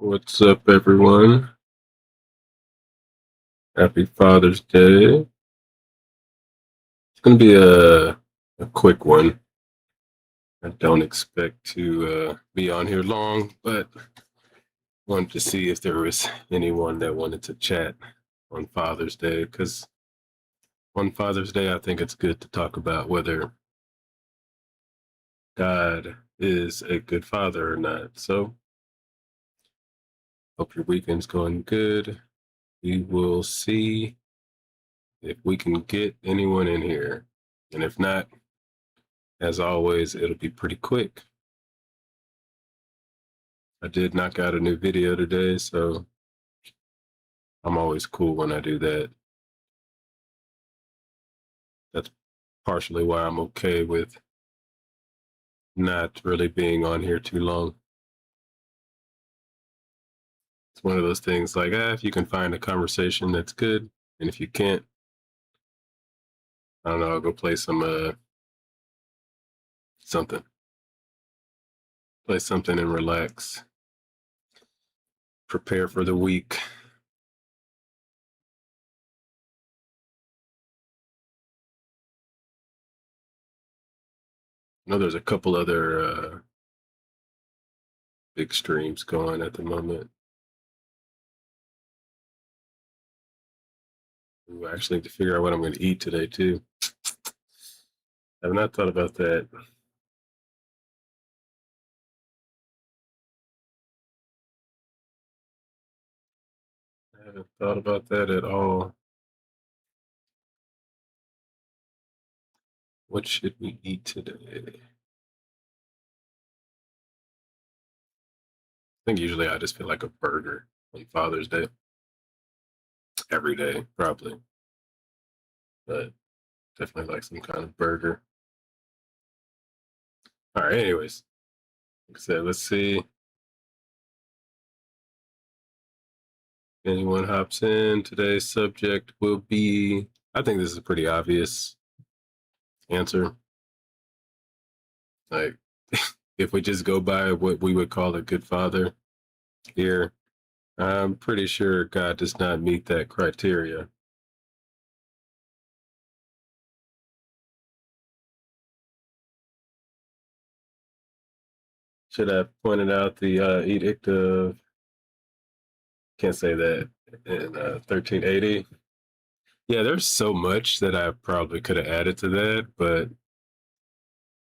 What's up, everyone? Happy Father's Day. It's going to be a quick one. I don't expect to be on here long, but wanted to see if there was anyone that wanted to chat on Father's Day, because on Father's Day, I think it's good to talk about whether God is a good father or not. So, hope your weekend's going good. We will see if we can get anyone in here. And if not, as always, it'll be pretty quick. I did knock out a new video today, so I'm always cool when I do that. That's partially why I'm okay with not really being on here too long. It's one of those things like, if you can find a conversation, that's good. And if you can't, I don't know, I'll go play some something. Play something and relax. Prepare for the week. I know there's a couple other big streams going at the moment. Ooh, I actually need to figure out what I'm going to eat today, too. I've not thought about that. I haven't thought about that at all. What should we eat today? I think usually I just feel like a burger. on Father's Day. Every day, probably. But definitely like some kind of burger. All right, anyways. Like I said, let's see. Anyone hops in. Today's subject will be, I think this is a pretty obvious answer. Like, if we just go by what we would call a good father here, I'm pretty sure God does not meet that criteria. Should have pointed out the edict of, can't say that, in 1380. Yeah, there's so much that I probably could have added to that, but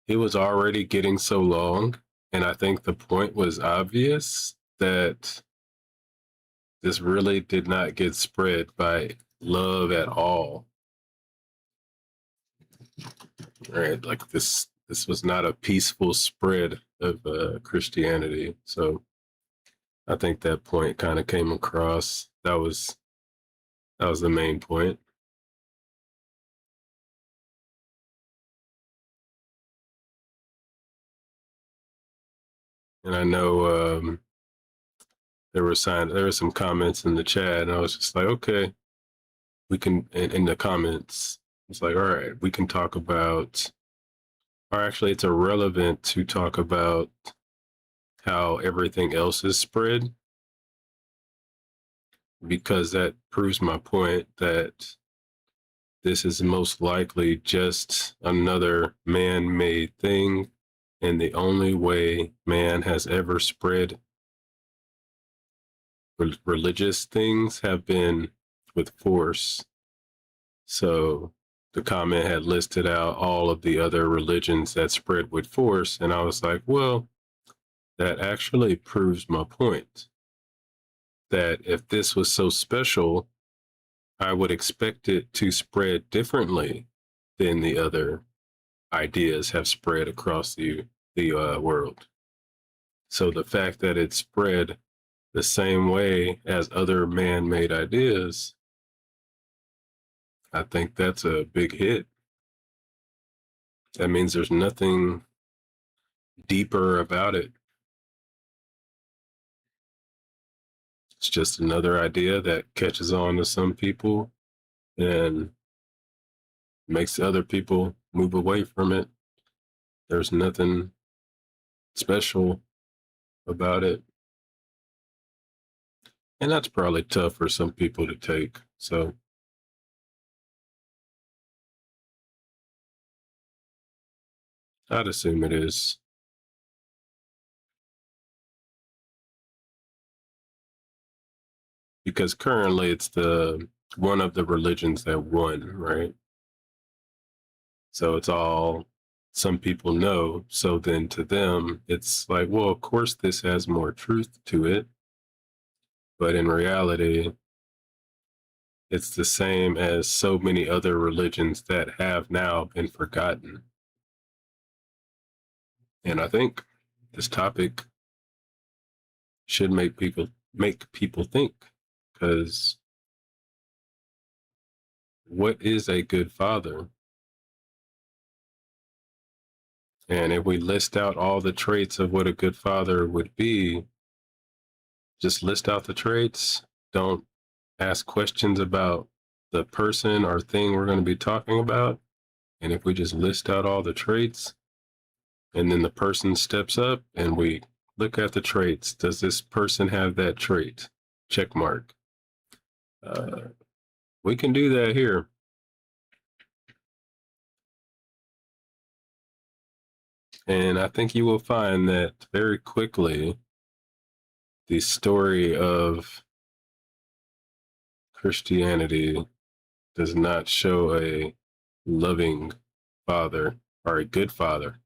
it was already getting so long. And I think the point was obvious that this really did not get spread by love at all. Right? Like this was not a peaceful spread of Christianity. So I think that point kind of came across. That was the main point. And I know there were some comments in the chat, and I was just like, okay, we can. In the comments, it's like, all right, we can talk about. Or actually, it's irrelevant to talk about how everything else is spread, because that proves my point that this is most likely just another man-made thing, and the only way man has ever spread religious things have been with force. So the comment had listed out all of the other religions that spread with force, and I was like, well, that actually proves my point, that if this was so special, I would expect it to spread differently than the other ideas have spread across the world. So the fact that it spread the same way as other man-made ideas, I think that's a big hit. That means there's nothing deeper about it. It's just another idea that catches on to some people and makes other people move away from it. There's nothing special about it. And that's probably tough for some people to take. So I'd assume it is. Because currently it's the one of the religions that won, right? So it's all some people know. So then to them, it's like, well, of course this has more truth to it. But in reality, it's the same as so many other religions that have now been forgotten. And I think this topic should make people think, because what is a good father? And if we list out all the traits of what a good father would be, just list out the traits. Don't ask questions about the person or thing we're going to be talking about. And if we just list out all the traits, and then the person steps up and we look at the traits, does this person have that trait? Check mark. We can do that here. And I think you will find that very quickly the story of Christianity does not show a loving father or a good father.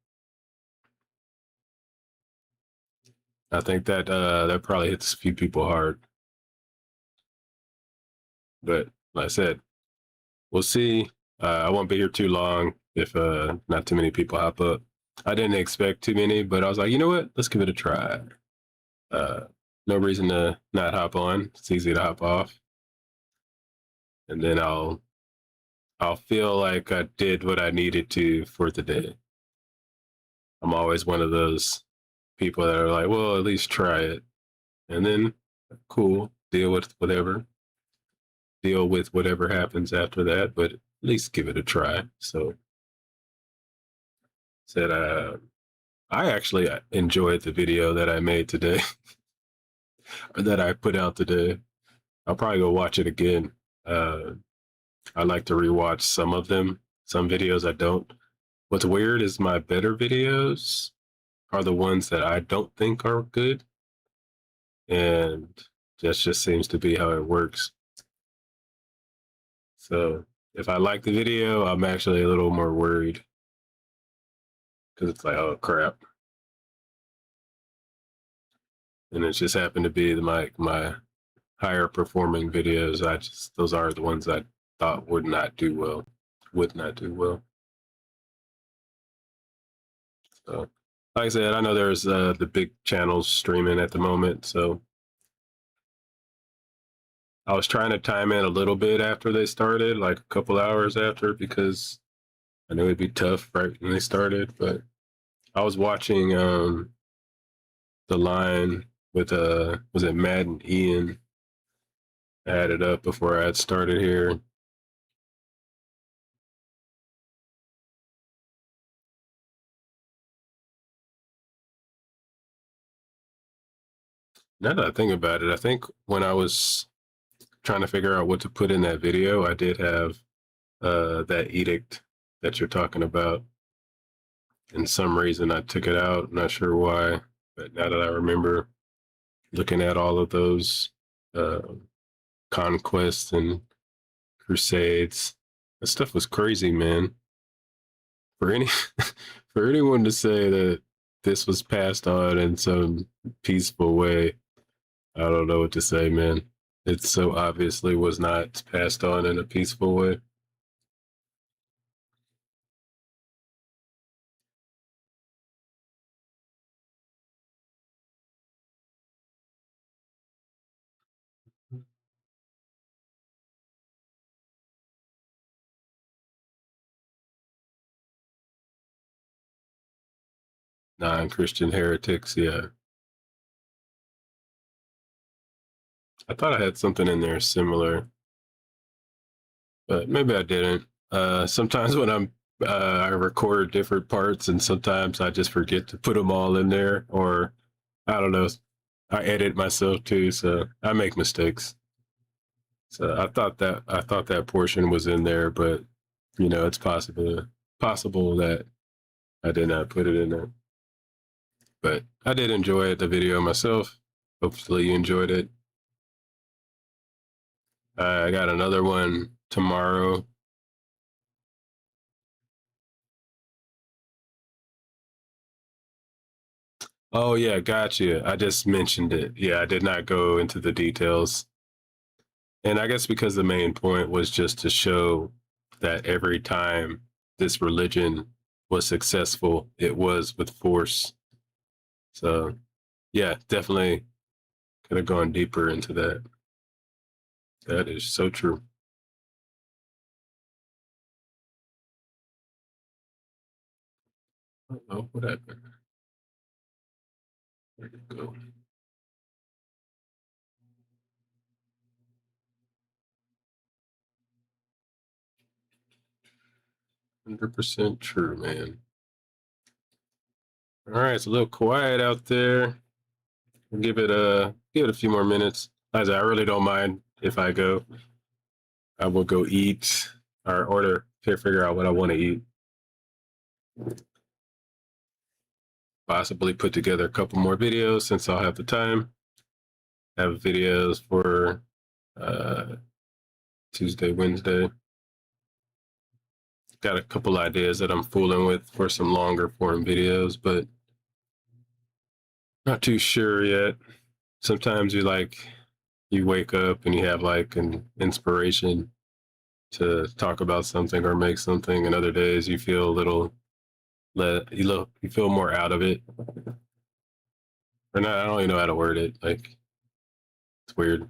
I think that that probably hits a few people hard. But like I said, we'll see. I won't be here too long if not too many people hop up. I didn't expect too many, but I was like, you know what? Let's give it a try. no reason to not hop on. It's easy to hop off, and then I'll feel like I did what I needed to for the day. I'm always one of those people that are like, well, at least try it, and then cool, deal with whatever happens after that, but at least give it a try. So said I actually enjoyed the video that I made today, or that I put out today. I'll probably go watch it again. Uh, I like to rewatch some of them. Some videos I don't. What's weird is my better videos are the ones that I don't think are good, and that just seems to be how it works. So if I like the video, I'm actually a little more worried because it's like, oh crap, and it just happened to be my higher performing videos. Those are the ones I thought would not do well. So, like I said, I know there's the big channels streaming at the moment, so I was trying to time in a little bit after they started, like a couple hours after, because I knew it'd be tough right when they started. But I was watching the line with was it Matt and Ian? I had it up before I had started here. Now that I think about it, I think when I was trying to figure out what to put in that video, I did have that edict that you're talking about. And some reason I took it out. Not sure why, but now that I remember looking at all of those uh, conquests and crusades, that stuff was crazy, man. For any for anyone to say that this was passed on in some peaceful way, I don't know what to say, man. It so obviously was not passed on in a peaceful way. Non-Christian heretics, yeah. I thought I had something in there similar, but maybe I didn't. Sometimes when I record different parts, and sometimes I just forget to put them all in there, or I don't know. I edit myself too, so I make mistakes. So I thought that portion was in there, but it's possible that I did not put it in there. But I did enjoy the video myself. Hopefully you enjoyed it. I got another one tomorrow. Oh yeah, gotcha. I just mentioned it. Yeah, I did not go into the details. And I guess because the main point was just to show that every time this religion was successful, it was with force. So yeah, definitely could have gone deeper into that. That is so true. Oh, what happened? Where did it go? 100% true, man. All right, it's a little quiet out there. We'll give it a few more minutes. As I really don't mind if I go. I will go eat or order to figure out what I want to eat. Possibly put together a couple more videos since I'll have the time. Have videos for Tuesday, Wednesday. Got a couple ideas that I'm fooling with for some longer form videos, but not too sure yet. Sometimes you wake up and you have like an inspiration to talk about something or make something, and other days you feel a little you feel more out of it. Or not, I don't even know how to word it. Like It's weird.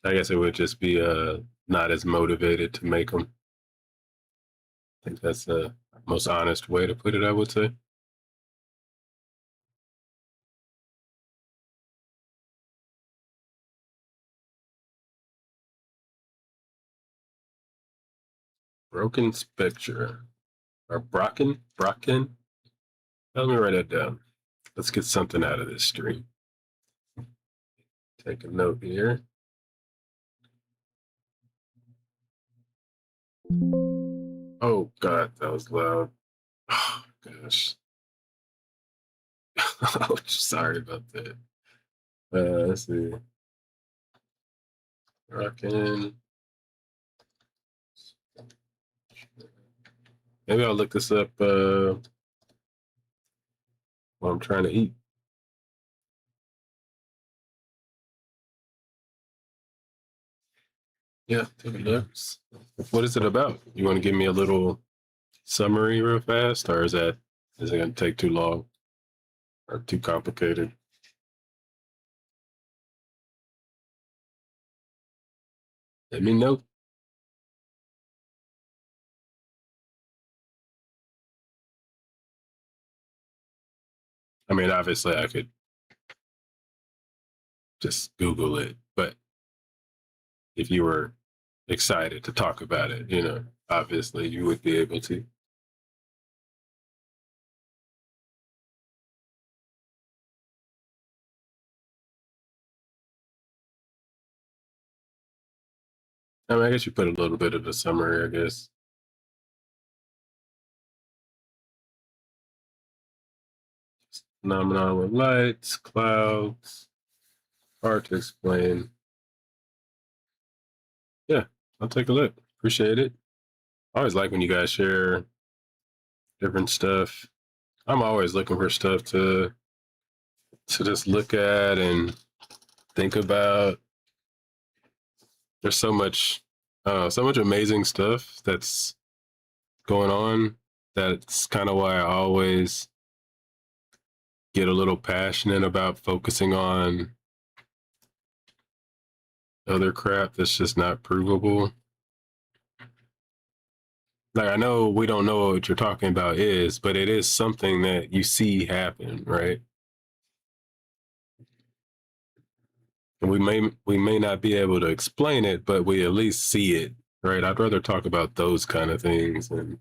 I guess it would just be not as motivated to make them. I think that's the most honest way to put it, I would say. Broken spectre. Or Brocken? Brocken? Let me write that down. Let's get something out of this stream. Take a note here. Oh, God, that was loud. Oh, gosh. Oh, sorry about that. Let's see. Rockin'. Maybe I'll look this up while I'm trying to eat. Yeah, take a look. What is it about? You want to give me a little summary real fast, or is it going to take too long or too complicated? Let me know. I mean, obviously, I could just Google it, but if you were excited to talk about it, obviously you would be able to. I mean, I guess you put a little bit of a summary, I guess. Phenomenon with lights, clouds, hard to explain. Yeah, I'll take a look. Appreciate it. I always like when you guys share different stuff. I'm always looking for stuff to just look at and think about. There's so much amazing stuff that's going on. That's kind of why I always get a little passionate about focusing on other crap that's just not provable. Like, I know we don't know what you're talking about is, but it is something that you see happen, right? And we may not be able to explain it, but we at least see it, right? I'd rather talk about those kind of things, and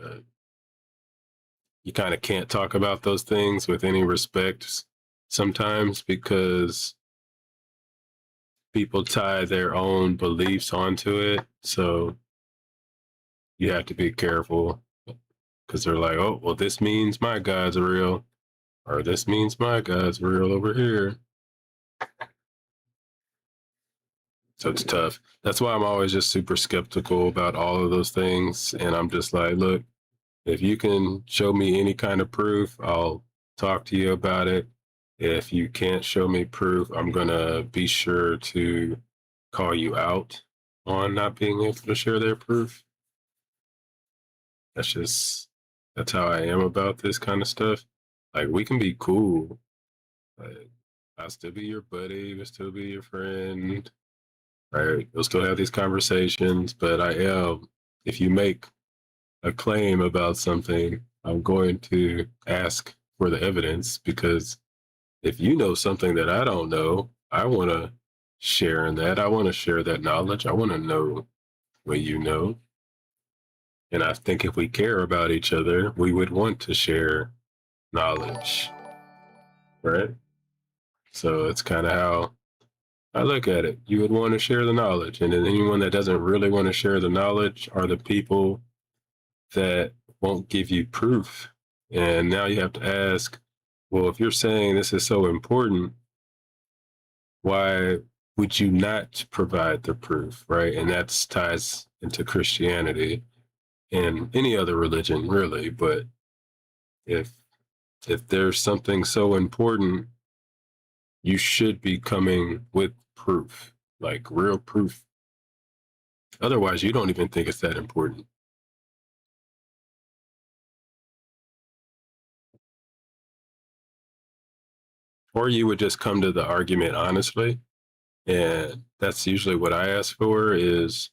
uh, you kind of can't talk about those things with any respect sometimes because people tie their own beliefs onto it. So you have to be careful because they're like, oh, well, this means my God's real, or this means my God's real over here. So it's tough. That's why I'm always just super skeptical about all of those things. And I'm just like, look, if you can show me any kind of proof, I'll talk to you about it. If you can't show me proof, I'm going to be sure to call you out on not being able to share their proof. That's how I am about this kind of stuff. Like, we can be cool. Like, I'll still be your buddy, we'll still be your friend, right? We'll still have these conversations, but if you make a claim about something, I'm going to ask for the evidence because if you know something that I don't know, I want to share in that. I want to share that knowledge. I want to know what you know. And I think if we care about each other, we would want to share knowledge, right? So it's kind of how I look at it. You would want to share the knowledge. And then anyone that doesn't really want to share the knowledge are the people that won't give you proof. And now you have to ask, well, if you're saying this is so important, why would you not provide the proof, right? And that ties into Christianity and any other religion, really. But if there's something so important, you should be coming with proof, like real proof. Otherwise, you don't even think it's that important. Or you would just come to the argument honestly. And that's usually what I ask for is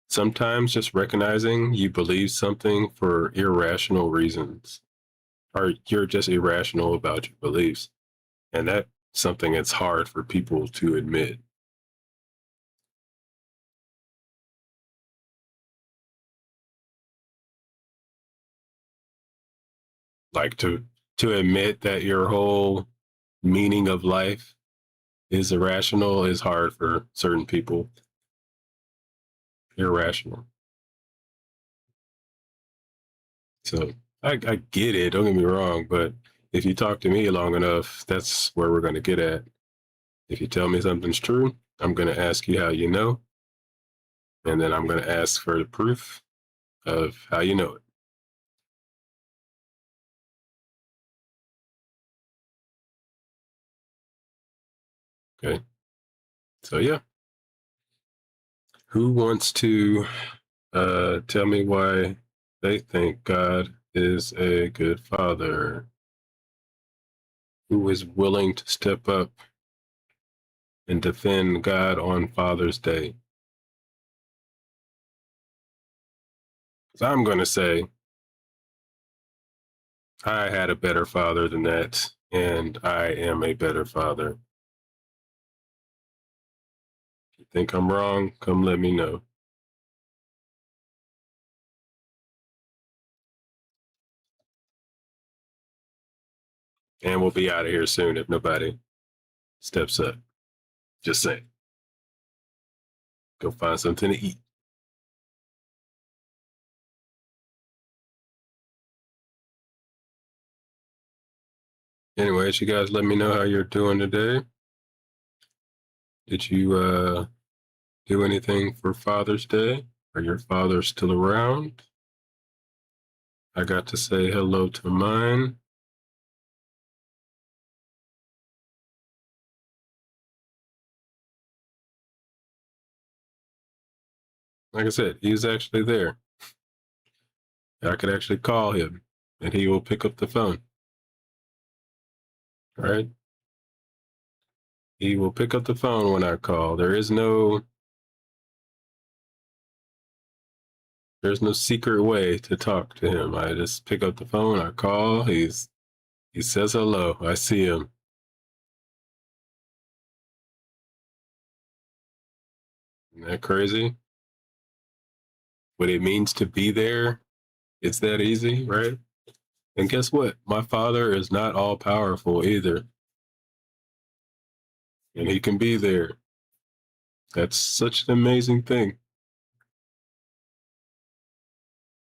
sometimes just recognizing you believe something for irrational reasons, or you're just irrational about your beliefs. And that's something that's hard for people to admit. Like to admit that your whole meaning of life is irrational is hard for certain people. Irrational. So I get it, don't get me wrong, but if you talk to me long enough, that's where we're gonna get at. If you tell me something's true, I'm gonna ask you how you know, and then I'm gonna ask for the proof of how you know it. Okay. So yeah. Who wants to tell me why they think God is a good father? Who is willing to step up and defend God on Father's Day? 'Cause I'm going to say I had a better father than that, and I am a better father. If you think I'm wrong, come let me know. And we'll be out of here soon if nobody steps up. Just saying. Go find something to eat. Anyways, you guys let me know how you're doing today. Did you do anything for Father's Day? Are your fathers still around? I got to say hello to mine. Like I said, he's actually there. I could actually call him and he will pick up the phone. All right. He will pick up the phone when I call. There's no secret way to talk to him. I just pick up the phone, I call, he says hello. I see him. Isn't that crazy? What it means to be there, it's that easy, right? And guess what? My father is not all powerful either. And he can be there. That's such an amazing thing.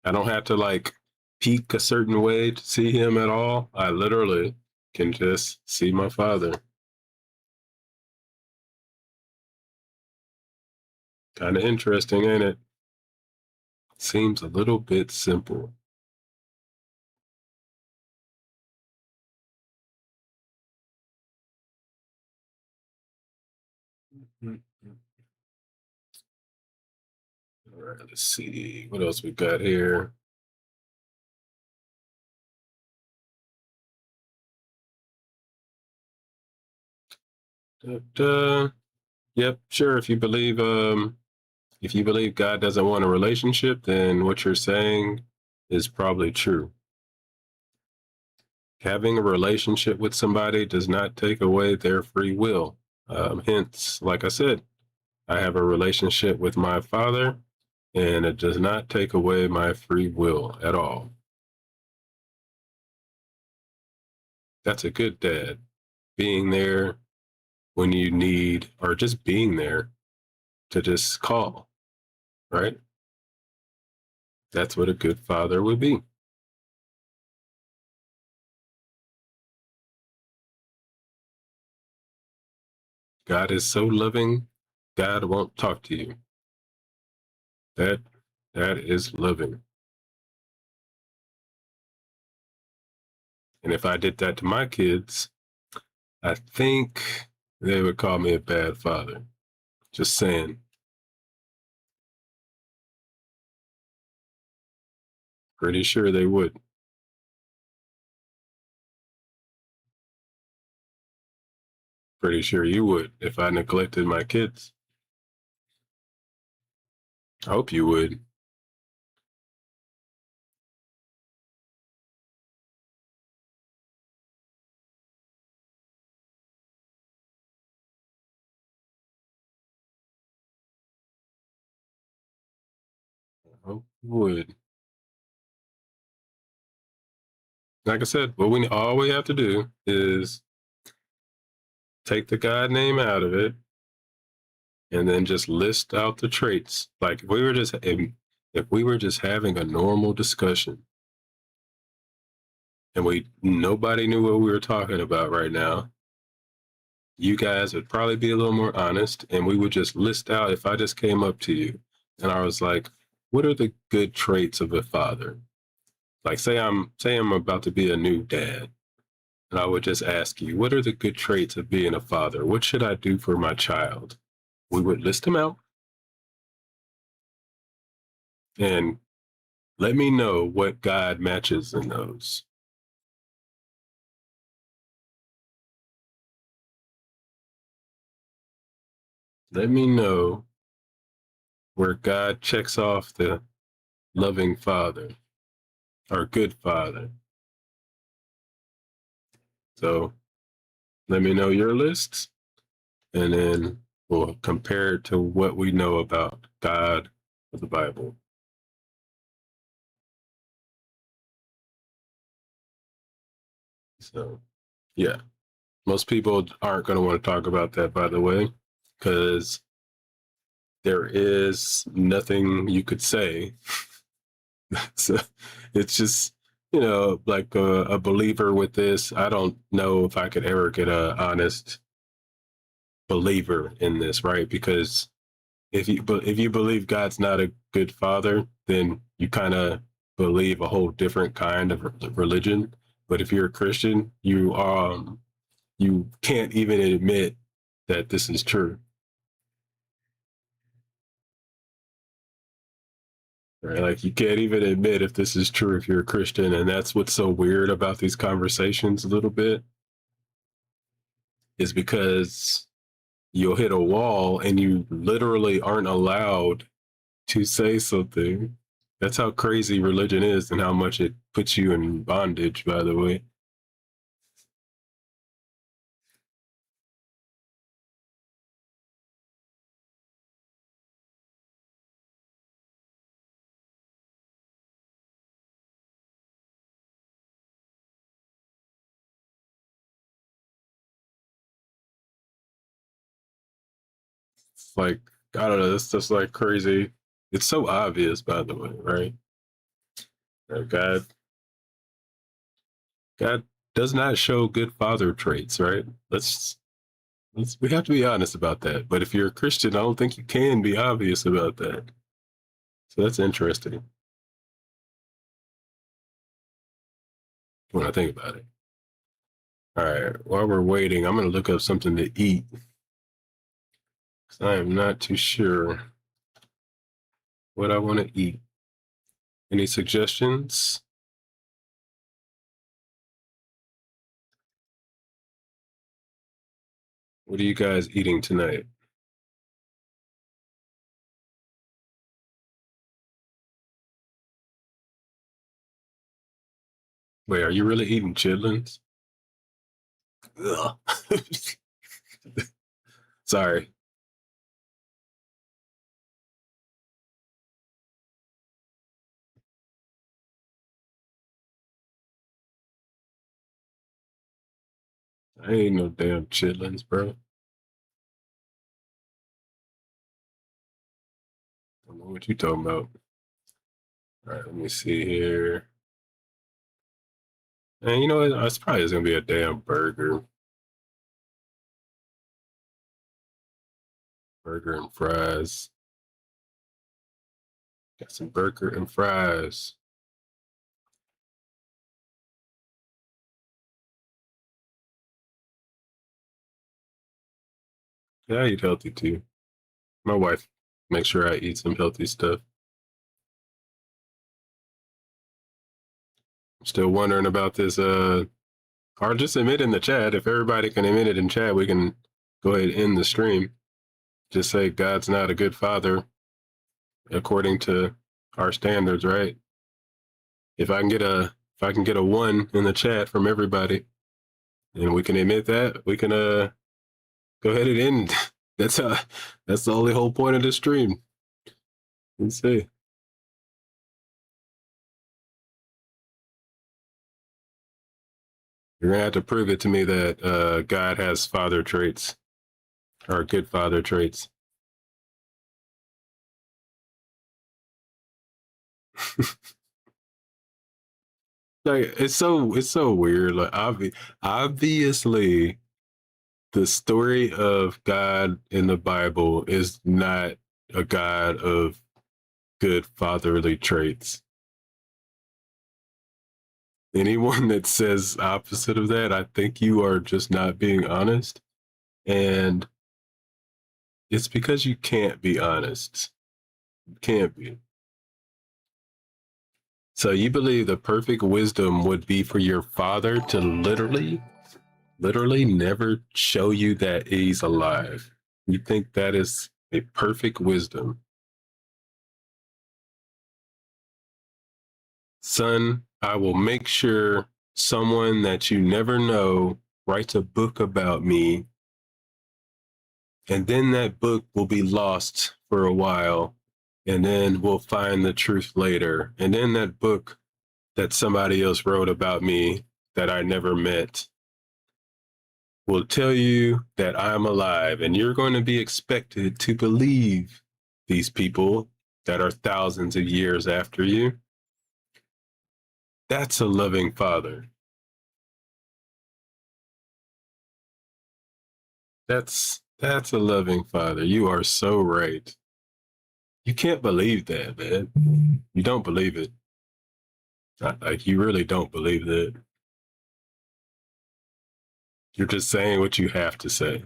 I don't have to like peek a certain way to see him at all. I literally can just see my father. Kind of interesting, ain't it? Seems a little bit simple. All right, let's see what else we got here. Yep, sure. If you believe God doesn't want a relationship, then what you're saying is probably true. Having a relationship with somebody does not take away their free will. Hence, like I said, I have a relationship with my father, and it does not take away my free will at all. That's a good dad. Being there when you need, or just being there to just call, right? That's what a good father would be. God is so loving, God won't talk to you. That that is loving. And if I did that to my kids, I think they would call me a bad father. Just saying. Pretty sure they would. Pretty sure you would if I neglected my kids. I hope you would. I hope you would. Like I said, all we have to do is take the God name out of it and then just list out the traits. Like if we were just having a normal discussion and we nobody knew what we were talking about right now, you guys would probably be a little more honest and we would just list out if I just came up to you and I was like, what are the good traits of a father? Like say I'm about to be a new dad and I would just ask you, what are the good traits of being a father? What should I do for my child? We would list them out and let me know what God matches in those. Let me know where God checks off the loving father or good father. So let me know your lists and then we'll compare it to what we know about God or the Bible. So, yeah, most people aren't going to want to talk about that, by the way, because there is nothing you could say. So it's just, like a believer with this. I don't know if I could ever get a honest believer in this, right? Because if you believe God's not a good father, then you kind of believe a whole different kind of religion. But if you're a Christian, you can't even admit that this is true. Right? Like you can't even admit if this is true if you're a Christian, and that's what's so weird about these conversations a little bit is because you'll hit a wall and you literally aren't allowed to say something. That's how crazy religion is and how much it puts you in bondage, by the way. It's like, I don't know, it's just like crazy. It's so obvious, by the way, right? God, God does not show good father traits, right? We have to be honest about that. But if you're a Christian, I don't think you can be obvious about that. So that's interesting when I think about it. All right, while we're waiting, I'm going to look up something to eat because I am not too sure what I want to eat. Any suggestions? What are you guys eating tonight? Wait, are you really eating chitlins? Ugh. Sorry. I ain't no damn chitlins, bro. I don't know what you talking about. All right, let me see here. And you know what? It's probably just gonna be a damn burger. Burger and fries. Got some burger and fries. Yeah, I eat healthy too. My wife makes sure I eat some healthy stuff. I'm still wondering about this. Or just admit in the chat. If everybody can admit it in chat, we can go ahead and end the stream. Just say God's not a good father according to our standards, right? If I can get a 1 in the chat from everybody, and we can admit that, we can go ahead and end. That's the only whole point of the stream. Let's see. You're gonna have to prove it to me that God has father traits or good father traits. Like it's so weird. Like obviously, the story of God in the Bible is not a God of good fatherly traits. Anyone that says opposite of that, I think you are just not being honest. And it's because you can't be honest. You can't be. So you believe the perfect wisdom would be for your father to literally never show you that he's alive. You think that is a perfect wisdom. Son, I will make sure someone that you never know writes a book about me, and then that book will be lost for a while, and then we'll find the truth later. And then that book that somebody else wrote about me that I never met will tell you that I'm alive, and you're going to be expected to believe these people that are thousands of years after you. That's a loving father. That's a loving father. You are so right. You can't believe that, man. You don't believe it. Like you really don't believe that. You're just saying what you have to say.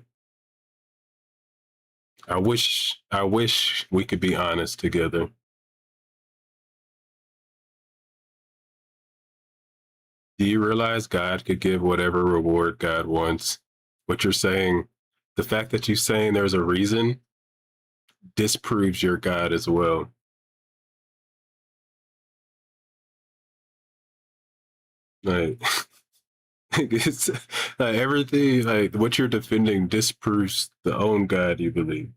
I wish we could be honest together. Do you realize God could give whatever reward God wants? What you're saying, the fact that you're saying there's a reason disproves your God as well. Like, it's like everything, like what you're defending disproves the own God you believe.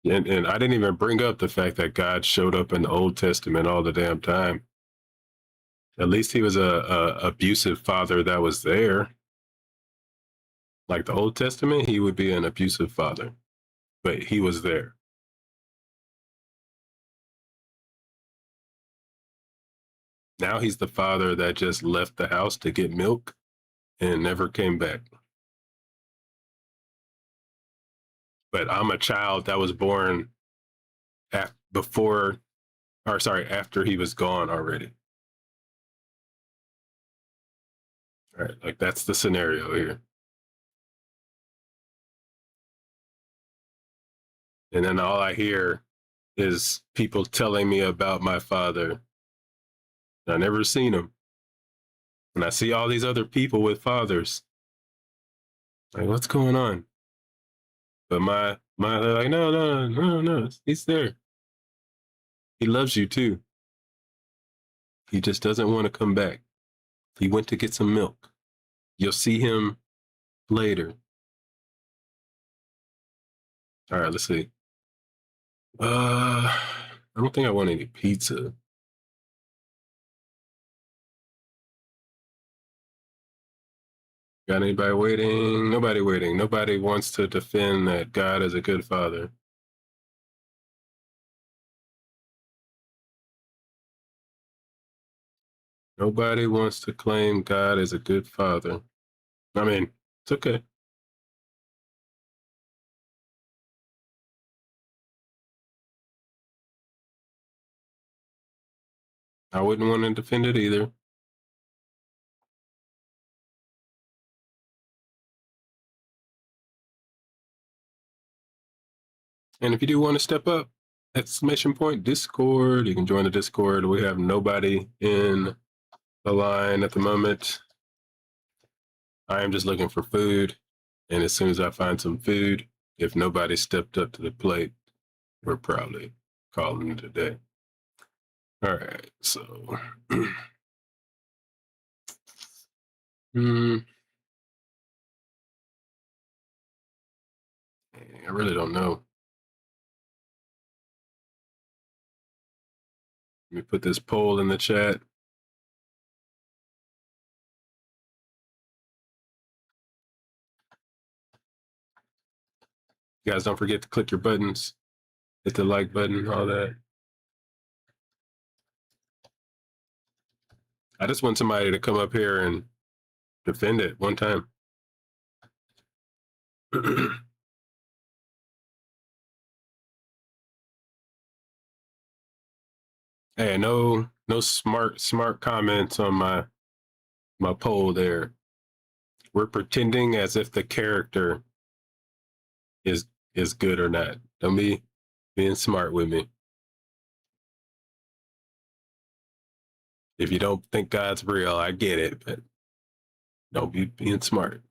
And I didn't even bring up the fact that God showed up in the Old Testament all the damn time. At least he was a abusive father that was there. Like the Old Testament, he would be an abusive father, but he was there. Now he's the father that just left the house to get milk and never came back. But I'm a child that was born after he was gone already. All right, like that's the scenario here. And then all I hear is people telling me about my father. I never seen him. And I see all these other people with fathers. Like, what's going on? But they're like, no, he's there. He loves you too. He just doesn't want to come back. He went to get some milk. You'll see him later. All right, let's see. I don't think I want any pizza. Got anybody waiting? Nobody waiting. Nobody wants to defend that God is a good father. Nobody wants to claim God is a good father. I mean, it's okay. I wouldn't want to defend it either. And if you do want to step up, exclamation point Discord. You can join the Discord. We have nobody in the line at the moment. I am just looking for food. And as soon as I find some food, if nobody stepped up to the plate, we're probably calling it a day. All right, so I really don't know. Let me put this poll in the chat. You guys don't forget to click your buttons, hit the like button, all that. I just want somebody to come up here and defend it one time. Hey, no smart comments on my poll there. We're pretending as if the character is good or not. Don't be being smart with me. If you don't think God's real, I get it, but don't be being smart.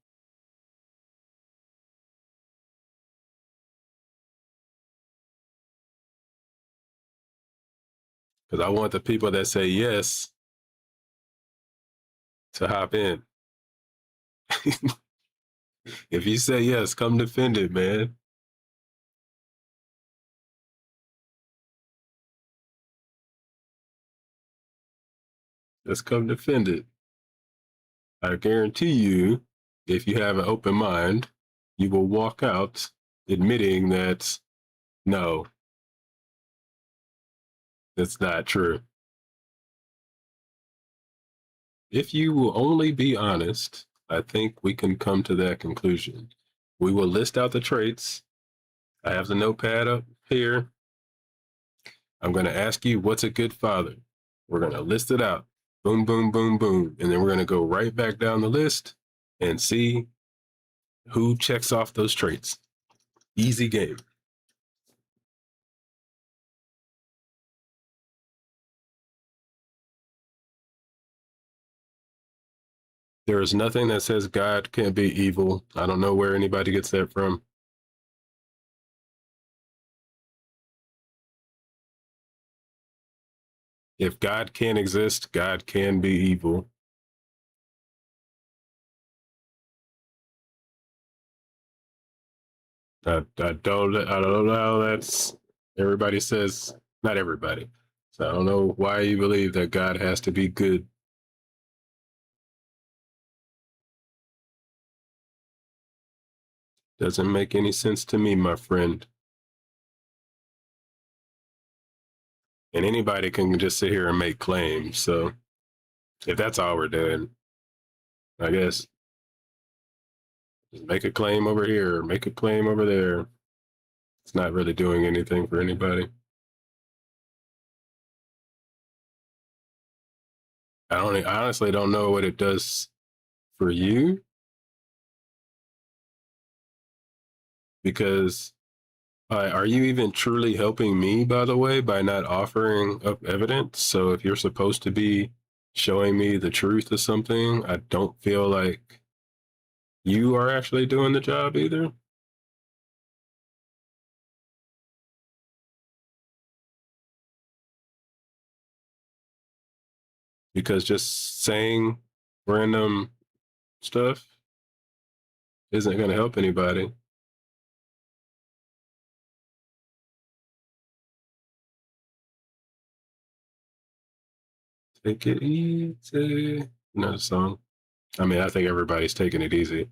Because I want the people that say yes to hop in. If you say yes, come defend it, man. Just come defend it. I guarantee you, if you have an open mind, you will walk out admitting that no, that's not true. If you will only be honest, I think we can come to that conclusion. We will list out the traits. I have the notepad up here. I'm going to ask you, what's a good father? We're going to list it out. Boom, boom, boom, boom. And then we're going to go right back down the list and see who checks off those traits. Easy game. There is nothing that says God can't be evil. I don't know where anybody gets that from. If God can't exist, God can be evil. I don't know. That's everybody says, not everybody. So I don't know why you believe that God has to be good. Doesn't make any sense to me, my friend. And anybody can just sit here and make claims. So if that's all we're doing, I guess just make a claim over here, or make a claim over there. It's not really doing anything for anybody. I honestly don't know what it does for you, because are you even truly helping me, by the way, by not offering up evidence? So if you're supposed to be showing me the truth of something, I don't feel like you are actually doing the job either. Because just saying random stuff isn't going to help anybody. Take it easy. Another song. I mean, I think everybody's taking it easy.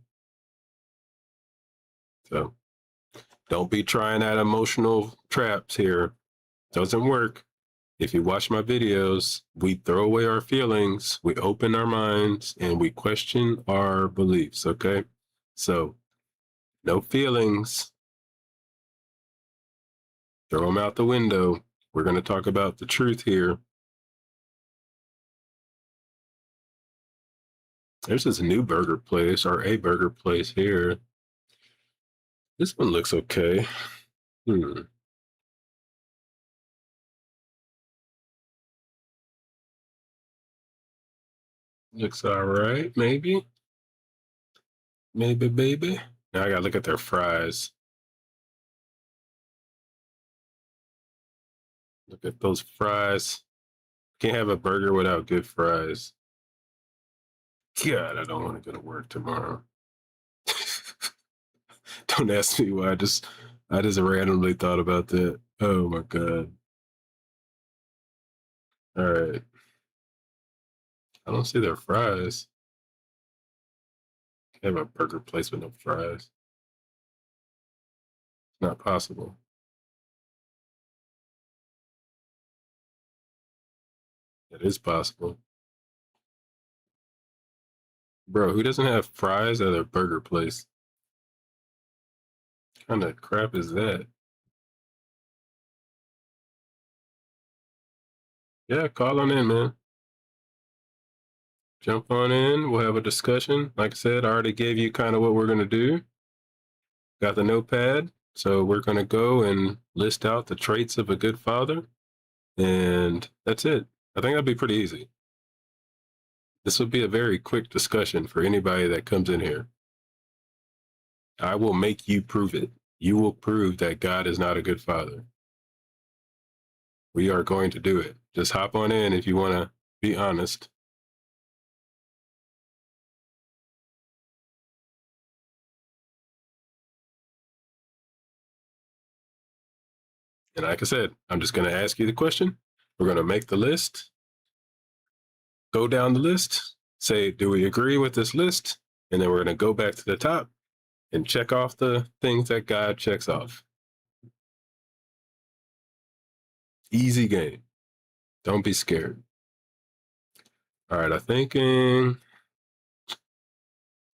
So don't be trying out emotional traps here. Doesn't work. If you watch my videos, we throw away our feelings, we open our minds, and we question our beliefs, okay? So no feelings. Throw them out the window. We're going to talk about the truth here. There's this new burger place, or a burger place here. This one looks okay. Looks all right, maybe. Maybe, baby. Now I gotta look at their fries. Look at those fries. Can't have a burger without good fries. God, I don't want to go to work tomorrow. Don't ask me why. I just randomly thought about that. Oh my god. All right. I don't see their fries. Can't have a burger place with no fries. It's not possible. It is possible. Bro, who doesn't have fries at a burger place? What kind of crap is that? Yeah, call on in, man. Jump on in. We'll have a discussion. Like I said, I already gave you kind of what we're going to do. Got the notepad. So we're going to go and list out the traits of a good father. And that's it. I think that'll be pretty easy. This will be a very quick discussion for anybody that comes in here. I will make you prove it. You will prove that God is not a good father. We are going to do it. Just hop on in if you want to be honest. And like I said, I'm just going to ask you the question. We're going to make the list, go down the list, say, do we agree with this list? And then we're going to go back to the top and check off the things that God checks off. Easy game. Don't be scared. All right, I'm thinking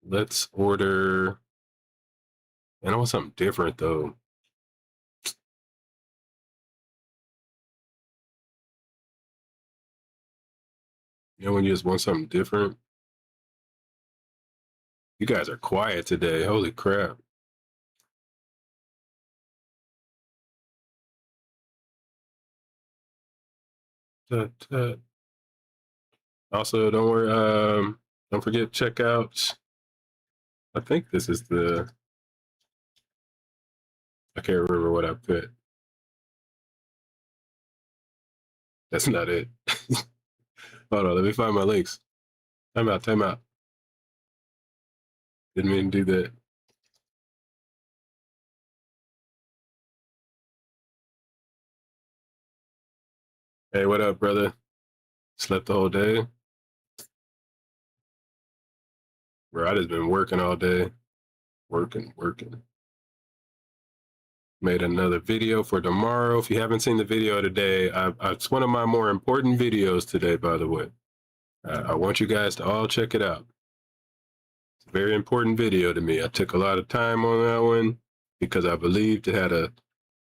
let's order. And I want something different though. You know when you just want something different? You guys are quiet today. Holy crap. Also, don't worry. Don't forget check out. I think this is the. I can't remember what I put. That's not it. Hold on, let me find my links. Time out. Time out. Didn't mean to do that. Hey, what up, brother? Slept the whole day? Bro, I just been working all day. Working. Made another video for tomorrow. If you haven't seen the video today, it's one of my more important videos today, by the way. I want you guys to all check it out. It's a very important video to me. I took a lot of time on that one because I believed it had a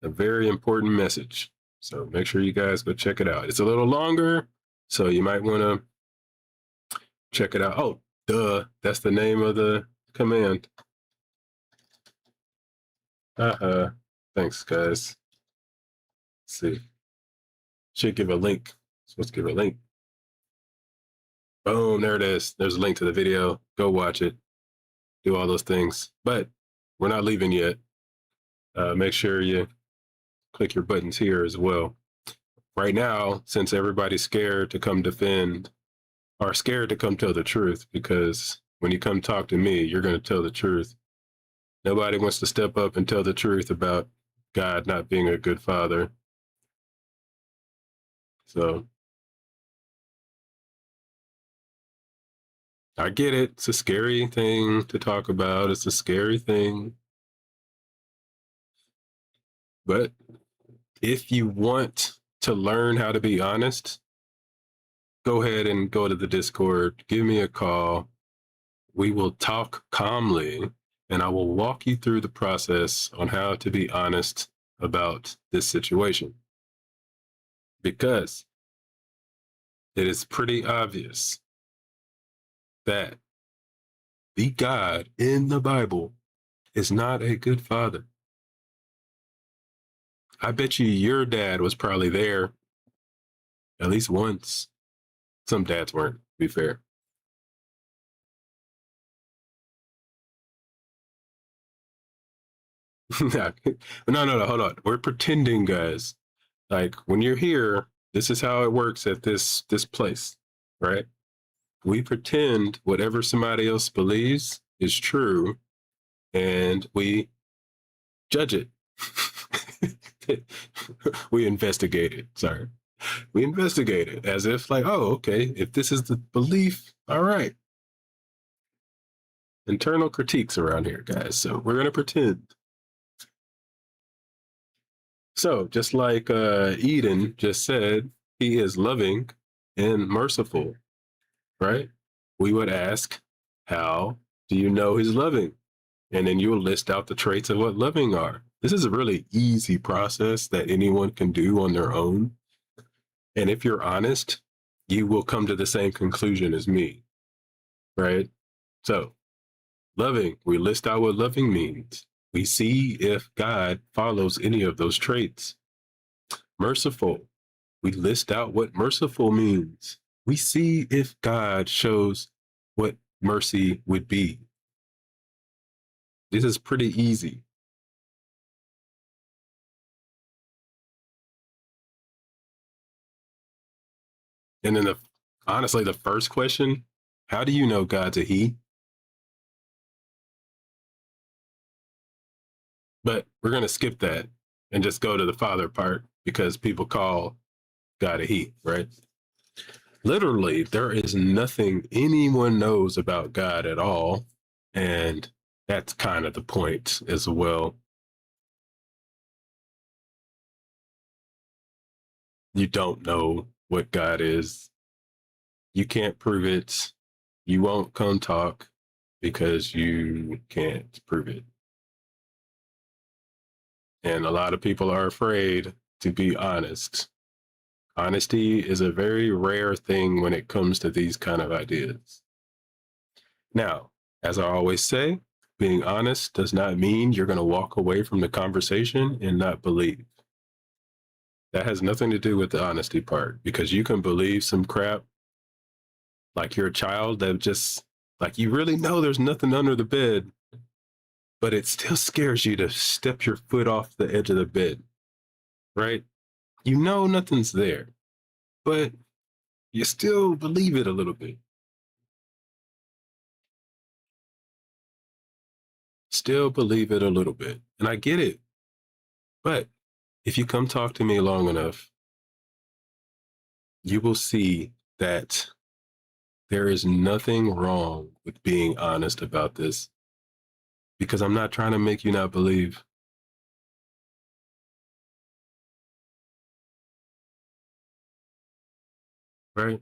very important message. So make sure you guys go check it out. It's a little longer, so you might want to check it out. Oh, duh. That's the name of the command. Thanks, guys. Let's see. Should give a link. Supposed to give a link. Boom, there it is. There's a link to the video. Go watch it. Do all those things. But we're not leaving yet. Make sure you click your buttons here as well. Right now, since everybody's scared to come defend, or scared to come tell the truth, because when you come talk to me, you're going to tell the truth. Nobody wants to step up and tell the truth about God not being a good father. So I get it. It's a scary thing to talk about. It's a scary thing. But if you want to learn how to be honest, go ahead and go to the Discord. Give me a call. We will talk calmly, and I will walk you through the process on how to be honest about this situation. Because it is pretty obvious that the God in the Bible is not a good father. I bet you your dad was probably there at least once. Some dads weren't, to be fair. No, no, hold on. We're pretending, guys. Like when you're here, this is how it works at this place, right? We pretend whatever somebody else believes is true, and we judge it. We investigate it. Sorry, we investigate it as if like, oh, okay, if this is the belief, all right. Internal critiques around here, guys. So we're gonna pretend. So just like Eden just said, he is loving and merciful, right? We would ask, how do you know he's loving? And then you'll list out the traits of what loving are. This is a really easy process that anyone can do on their own. And if you're honest, you will come to the same conclusion as me, right? So, loving, we list out what loving means. We see if God follows any of those traits. Merciful, we list out what merciful means. We see if God shows what mercy would be. This is pretty easy. And then honestly, the first question, how do you know God's a he? But we're going to skip that and just go to the father part because people call God a he, right? Literally, there is nothing anyone knows about God at all. And that's kind of the point as well. You don't know what God is. You can't prove it. You won't come talk because you can't prove it. And a lot of people are afraid to be honest. Honesty is a very rare thing when it comes to these kind of ideas. Now, as I always say, being honest does not mean you're going to walk away from the conversation and not believe. That has nothing to do with the honesty part because you can believe some crap like you're a child that just, like, you really know there's nothing under the bed, but it still scares you to step your foot off the edge of the bed, right? You know nothing's there, but you still believe it a little bit. Still believe it a little bit. And I get it. But if you come talk to me long enough, you will see that there is nothing wrong with being honest about this because I'm not trying to make you not believe. Right?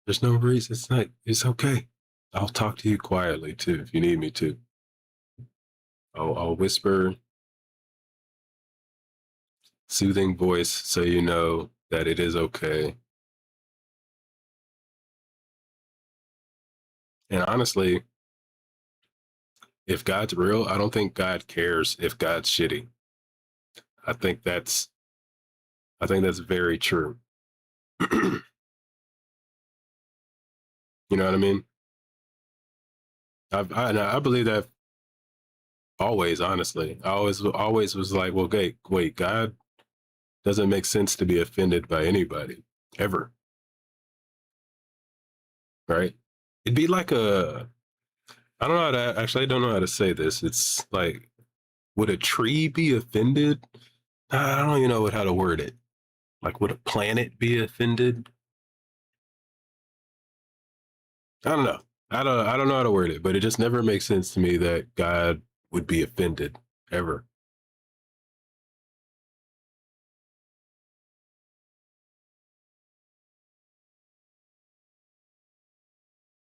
There's no reason. It's not, it's okay. I'll talk to you quietly too if you need me to. I'll whisper soothing voice so you know that it is okay. And honestly, if God's real, I don't think God cares if God's shitty. I think that's I think that's very true. You know what I mean? I believe that always. Honestly, I always was like, well, wait, God doesn't make sense to be offended by anybody ever, right? It'd be like a I don't know how to actually I don't know how to say this. It's like, would a tree be offended? I don't even know how to word it. Like, would a planet be offended? I don't know. I don't know how to word it, but it just never makes sense to me that God would be offended ever.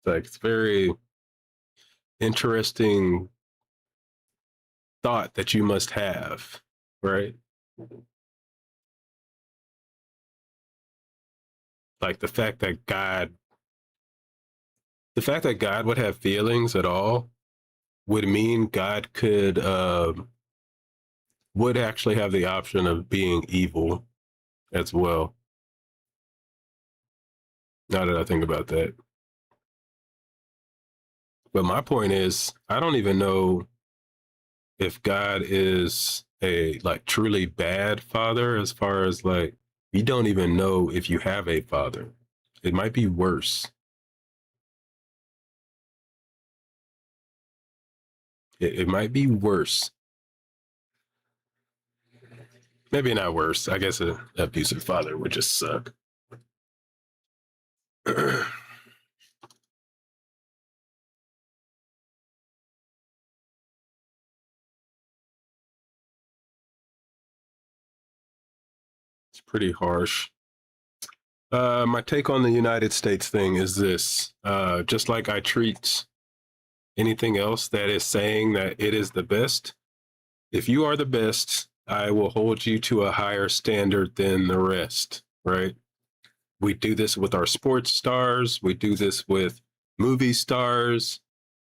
Like, it's very interesting thought that you must have, right? Like the fact that God would have feelings at all would mean God could would actually have the option of being evil as well. Now that I think about that, But my point is, I don't even know if God is a like truly bad father, as far as like, you don't even know if you have a father. It might be worse. It might be worse. Maybe not worse. I guess an abusive father would just suck. It's pretty harsh. My take on the United States thing is this: just like I treat anything else that is saying that it is the best, if you are the best, I will hold you to a higher standard than the rest, right? We do this with our sports stars, we do this with movie stars,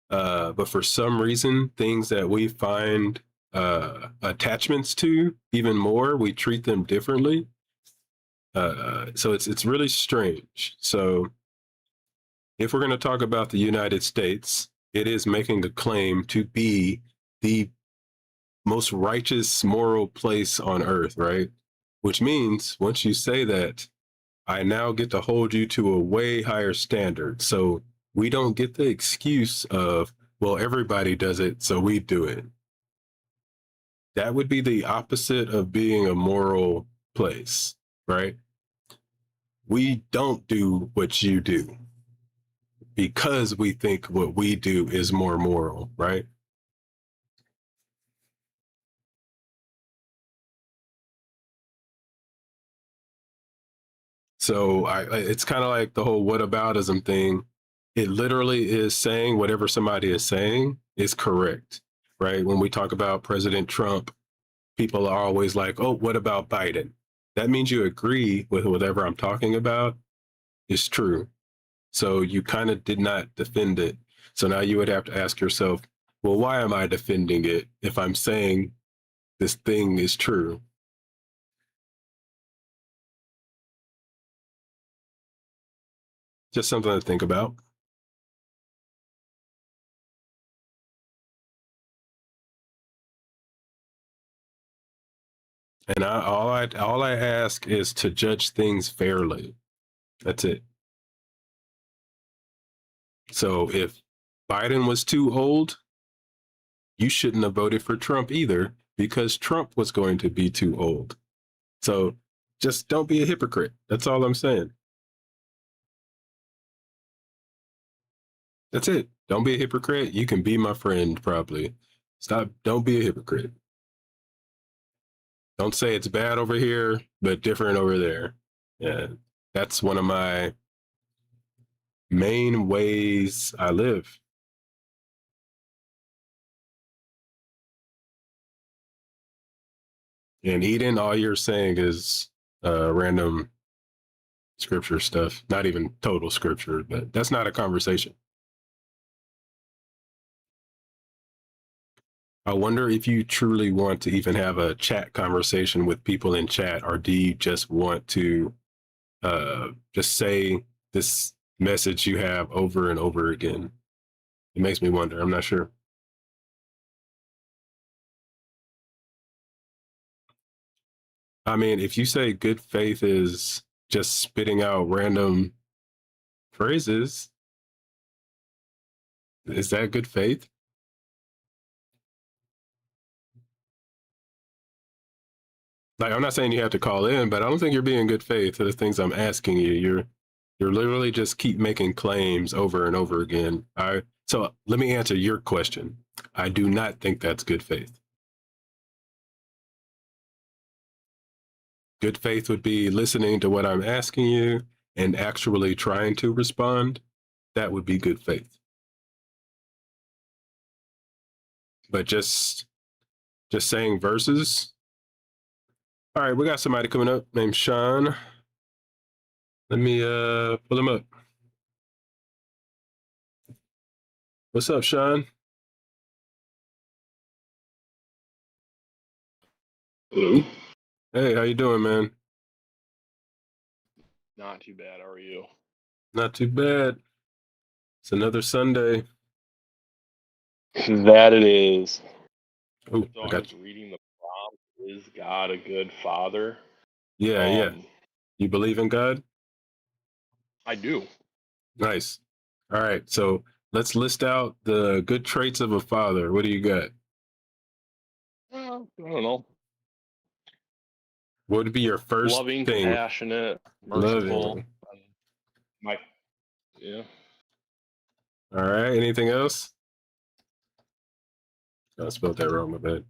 but for some reason, things that we find attachments to even more, we treat them differently. So it's really strange. So if we're going to talk about the United States, it is making a claim to be the most righteous moral place on earth, right? Which means once you say that, I now get to hold you to a way higher standard. So we don't get the excuse of, well, everybody does it, so we do it. That would be the opposite of being a moral place, right? We don't do what you do because we think what we do is more moral, right? So it's kind of like the whole whataboutism thing. It literally is saying whatever somebody is saying is correct, right? When we talk about President Trump, people are always like, oh, what about Biden? That means you agree with whatever I'm talking about is true. So you kind of did not defend it. So now you would have to ask yourself, well, why am I defending it if I'm saying this thing is true? Just something to think about. And all I ask is to judge things fairly. That's it. So if Biden was too old, you shouldn't have voted for Trump either, because Trump was going to be too old. So just don't be a hypocrite. That's all I'm saying. That's it. Don't be a hypocrite. You can be my friend, probably. Stop. Don't be a hypocrite. Don't say it's bad over here, but different over there. Yeah, that's one of my main ways I live. And Eden, all you're saying is random scripture stuff, not even total scripture, but that's not a conversation. I wonder if you truly want to even have a chat conversation with people in chat, or do you just want to just say this message you have over and over again? It makes me wonder. I'm not sure. I mean, if you say good faith is just spitting out random phrases, is that good faith? Like, I'm not saying you have to call in, but I don't think you're being good faith to the things I'm asking you. You're literally just keep making claims over and over again. So let me answer your question. I do not think that's good faith. Good faith would be listening to what I'm asking you and actually trying to respond. That would be good faith. But just saying verses. All right, we got somebody coming up named Sean. Let me pull him up. What's up, Sean? Hello. Hey, how you doing, man? Not too bad. How are you? Not too bad. It's another Sunday. That it is. Ooh, So I I got was reading the prompt, is God a good father? you. Yeah. You believe in God? I do. Nice. All right. So let's list out the good traits of a father. What do you got? Well, I don't know. What would be your first Loving, thing? compassionate, merciful. Loving. My yeah. All right. Anything else? I spelled that wrong, my bad.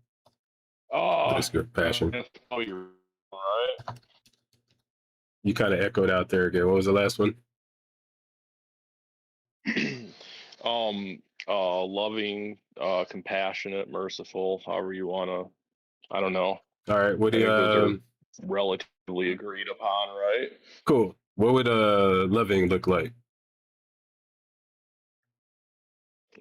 But Oh, it's good passion. oh, you're right. You kind of echoed out there again. What was the last one? Loving, compassionate, merciful. However you wanna. I don't know. All right. What I do you think those are relatively agreed upon, right? cool. What would loving look like?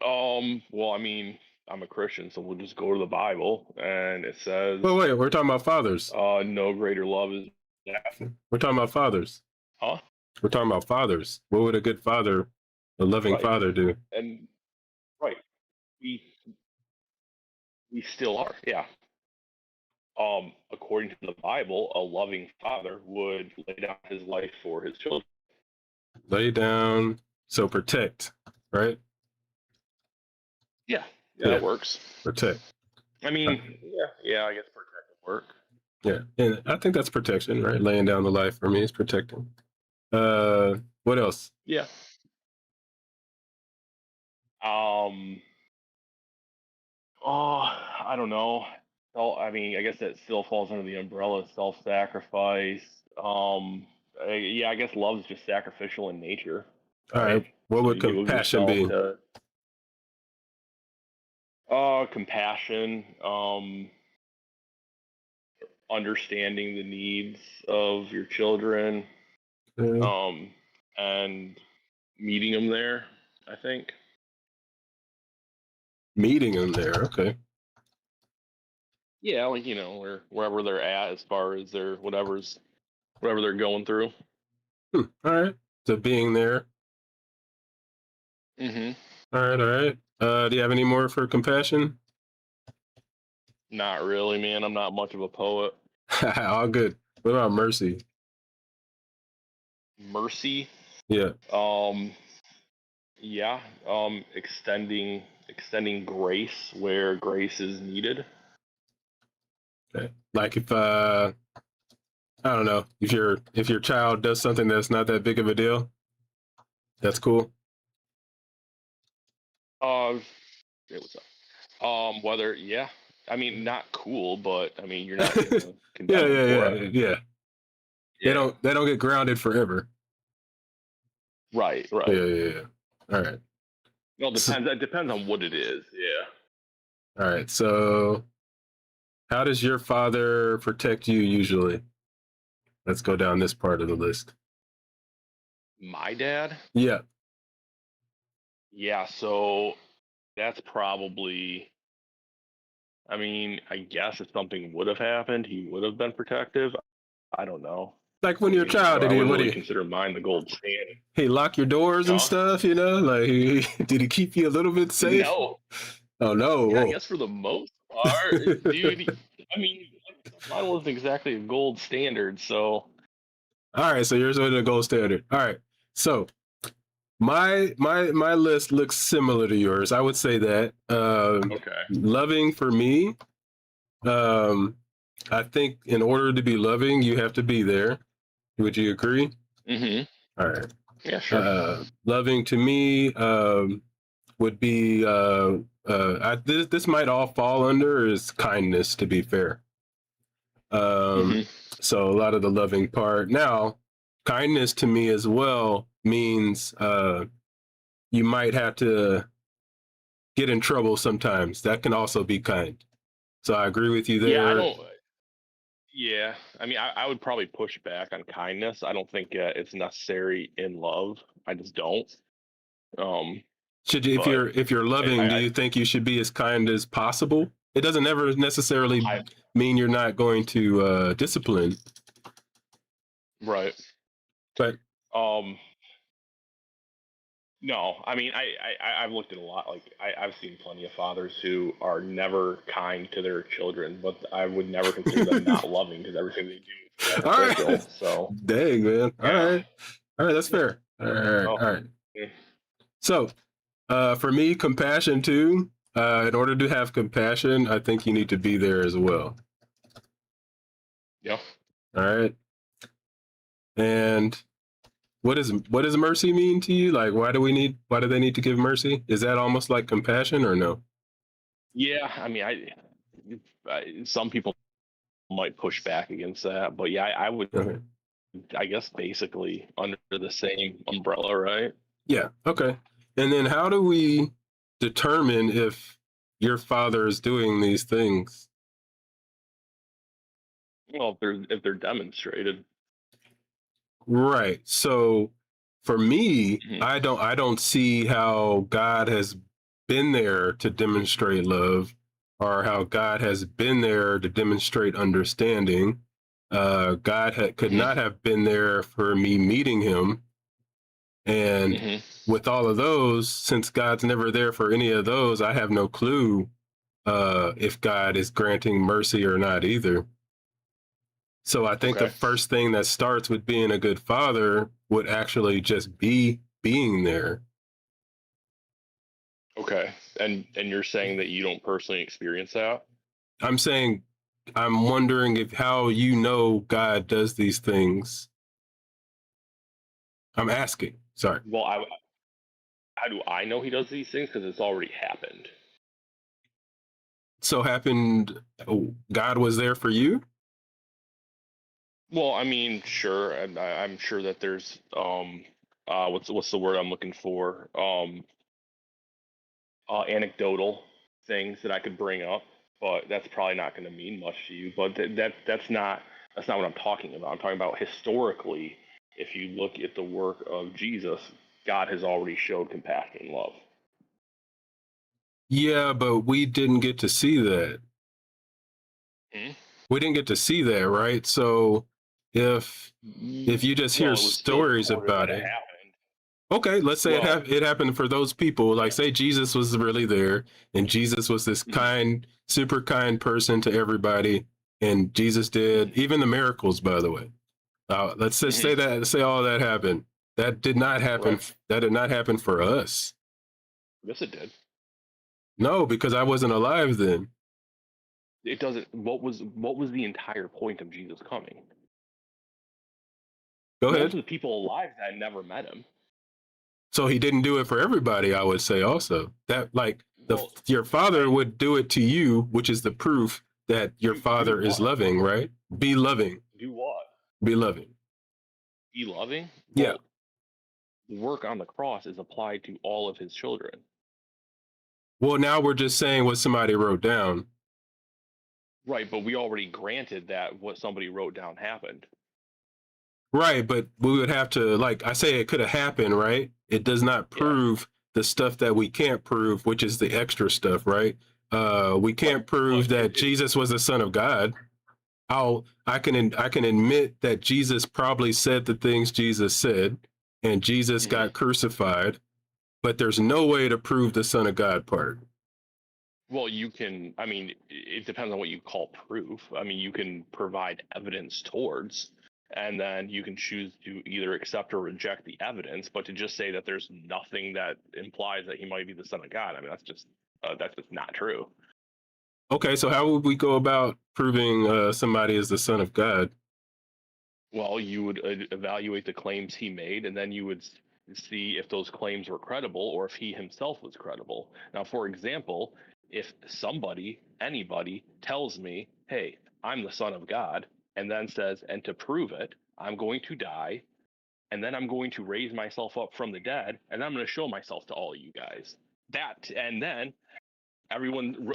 Well, I mean, I'm a Christian, so we'll just go to the Bible, and it says, Well, wait, we're talking about fathers. no greater love is that. We're talking about fathers. Huh? We're talking about fathers. What would a good father, a loving Right. father do? And right, we we still are, yeah. According to the Bible, a loving father would lay down his life for his children. Lay down. So protect, right? Yeah, Yeah, that works. protect. I mean, yeah, I guess protect would work. Yeah, and I think that's protection, right? Laying down the life for me is protecting. What else? Yeah. Um. Oh, I don't know. I mean, I guess that still falls under the umbrella of self-sacrifice. Yeah, I guess love is just sacrificial in nature, All right? right. What So would you give of compassion yourself be? to compassion, understanding the needs of your children, Uh, um, and meeting them there, I think. meeting in there. Okay. Yeah, like wherever they're at as far as their whatever they're going through. All right. So being there. Mm-hmm. All right. All right. Do you have any more for compassion? Not really, man. I'm not much of a poet. All good. What about mercy? Mercy. Yeah. Um, yeah. Extending grace where grace is needed. Okay. Like if I don't know, if your child does something that's not that big of a deal, that's cool. Hey, what's up? Whether yeah, I mean not cool, but I mean you're not gonna Yeah, condemn them yeah, for yeah, it. yeah. Yeah. They don't get grounded forever. Right. Yeah, Right. yeah, yeah. All right. Well, So, depends. That depends on what it is. Yeah. all right. So, how does your father protect you usually? Let's go down this part of the list. My dad. Yeah. Yeah. So that's probably. I mean, I guess if something would have happened, he would have been protective. I don't know. Like I when you're a mean, child, I wouldn't what do really you? consider mine the gold standard. He lock your doors and Huh? stuff, you know? Like, did he keep you a little bit safe? No. Oh no! Yeah, I Whoa. guess for the most part, dude. I mean, mine wasn't exactly a gold standard, so All right, so yours was the gold standard. All right, so my list looks similar to yours. I would say that okay. loving for me, um, I think in order to be loving, you have to be there. Would you agree? Mm-hmm. All right. Yeah, sure. Loving to me would be this might all fall under is kindness. To be fair, Mm-hmm. so a lot of the loving part. Now, kindness to me as well means you might have to get in trouble sometimes. That can also be kind. So I agree with you Yeah, I there. don't. Yeah, I mean, I would probably push back on kindness. I don't think it's necessary in love. I just don't. Um, Should you, but if you're loving, do I, you think you should be as kind as possible? It doesn't ever necessarily I mean you're not going to discipline, right. but Um, No, I mean, I've looked at a lot. Like, I've seen plenty of fathers who are never kind to their children, but I would never consider them not loving because everything they do is All sacrificial. right. So, Dang, man. All yeah. right. All right. That's fair. All right. Oh, All right. yeah. So, for me, compassion too. In order to have compassion, I think you need to be there as well. Yeah. All right. And what does mercy mean to you? Like, why do they need to give mercy? Is that almost like compassion or no? Yeah. I mean, some people might push back against that, but yeah, I would, Okay. I guess, basically under the same umbrella, right? Yeah. Okay. And then how do we determine if your father is doing these things? Well, if they're demonstrated. Right. So for me, Mhm. I don't see how God has been there to demonstrate love or how God has been there to demonstrate understanding. Could Mhm. not have been there for me meeting him. And Mhm. with all of those, since God's never there for any of those, I have no clue if God is granting mercy or not either. So I think the Okay. first thing that starts with being a good father would actually just be being there. Okay. And you're saying that you don't personally experience that? I'm saying, I'm wondering if how you know God does these things. I'm asking. Sorry. Well, how do I know he does these things? Because it's already happened. So happened, God was there for you? Well, I mean, sure, and I'm sure that there's what's the word I'm looking for? Anecdotal things that I could bring up, but that's probably not going to mean much to you. But that's not what I'm talking about. I'm talking about historically. If you look at the work of Jesus, God has already showed compassion and love. Yeah, but we didn't get to see that. Hmm? We didn't get to see that, right? So if you just hear Well, it was still stories recorded about that it it, happened. okay, let's say Well, it happened for those people. Like, yeah. say Jesus was really there, and Jesus was this Mhm. kind, super kind person to everybody, and Jesus did even the miracles. By the way, let's just Mhm. say all that happened. That did not happen. Right. That did not happen for us. Yes, it did. No, because I wasn't alive then. It doesn't. What was the entire point of Jesus coming? Go Most ahead. of the people alive that never met him. So he didn't do it for everybody. I would say also that like Well, your father I would do it to you, which is the proof that your do father is what? loving, right? Be loving. Do what? Be loving. Be loving? Yeah. Well, the work on the cross is applied to all of his children. Well, now we're just saying what somebody wrote down. Right, but we already granted that what somebody wrote down happened. Right, but we would have to, like I say, it could have happened, right? It does not Yeah. prove the stuff that we can't prove, which is the extra stuff, right? We Right. can't But prove that it Jesus was the son of God. I can admit that Jesus probably said the things Jesus said, and Jesus mhm. got crucified, but there's no way to prove the son of God part. Well, you can, I mean, it depends on what you call proof. I mean, you can provide evidence towards, and then you can choose to either accept or reject the evidence. But to just say that there's nothing that implies that he might be the son of God, I mean, that's just not true. Okay, so how would we go about proving somebody is the son of God? Well, you would evaluate the claims he made, and then you would see if those claims were credible or if he himself was credible. Now, for example, if somebody, anybody, tells me, hey, I'm the Son of God, and then says, and to prove it, I'm going to die, and then I'm going to raise myself up from the dead, and I'm going to show myself to all of you guys. And then everyone,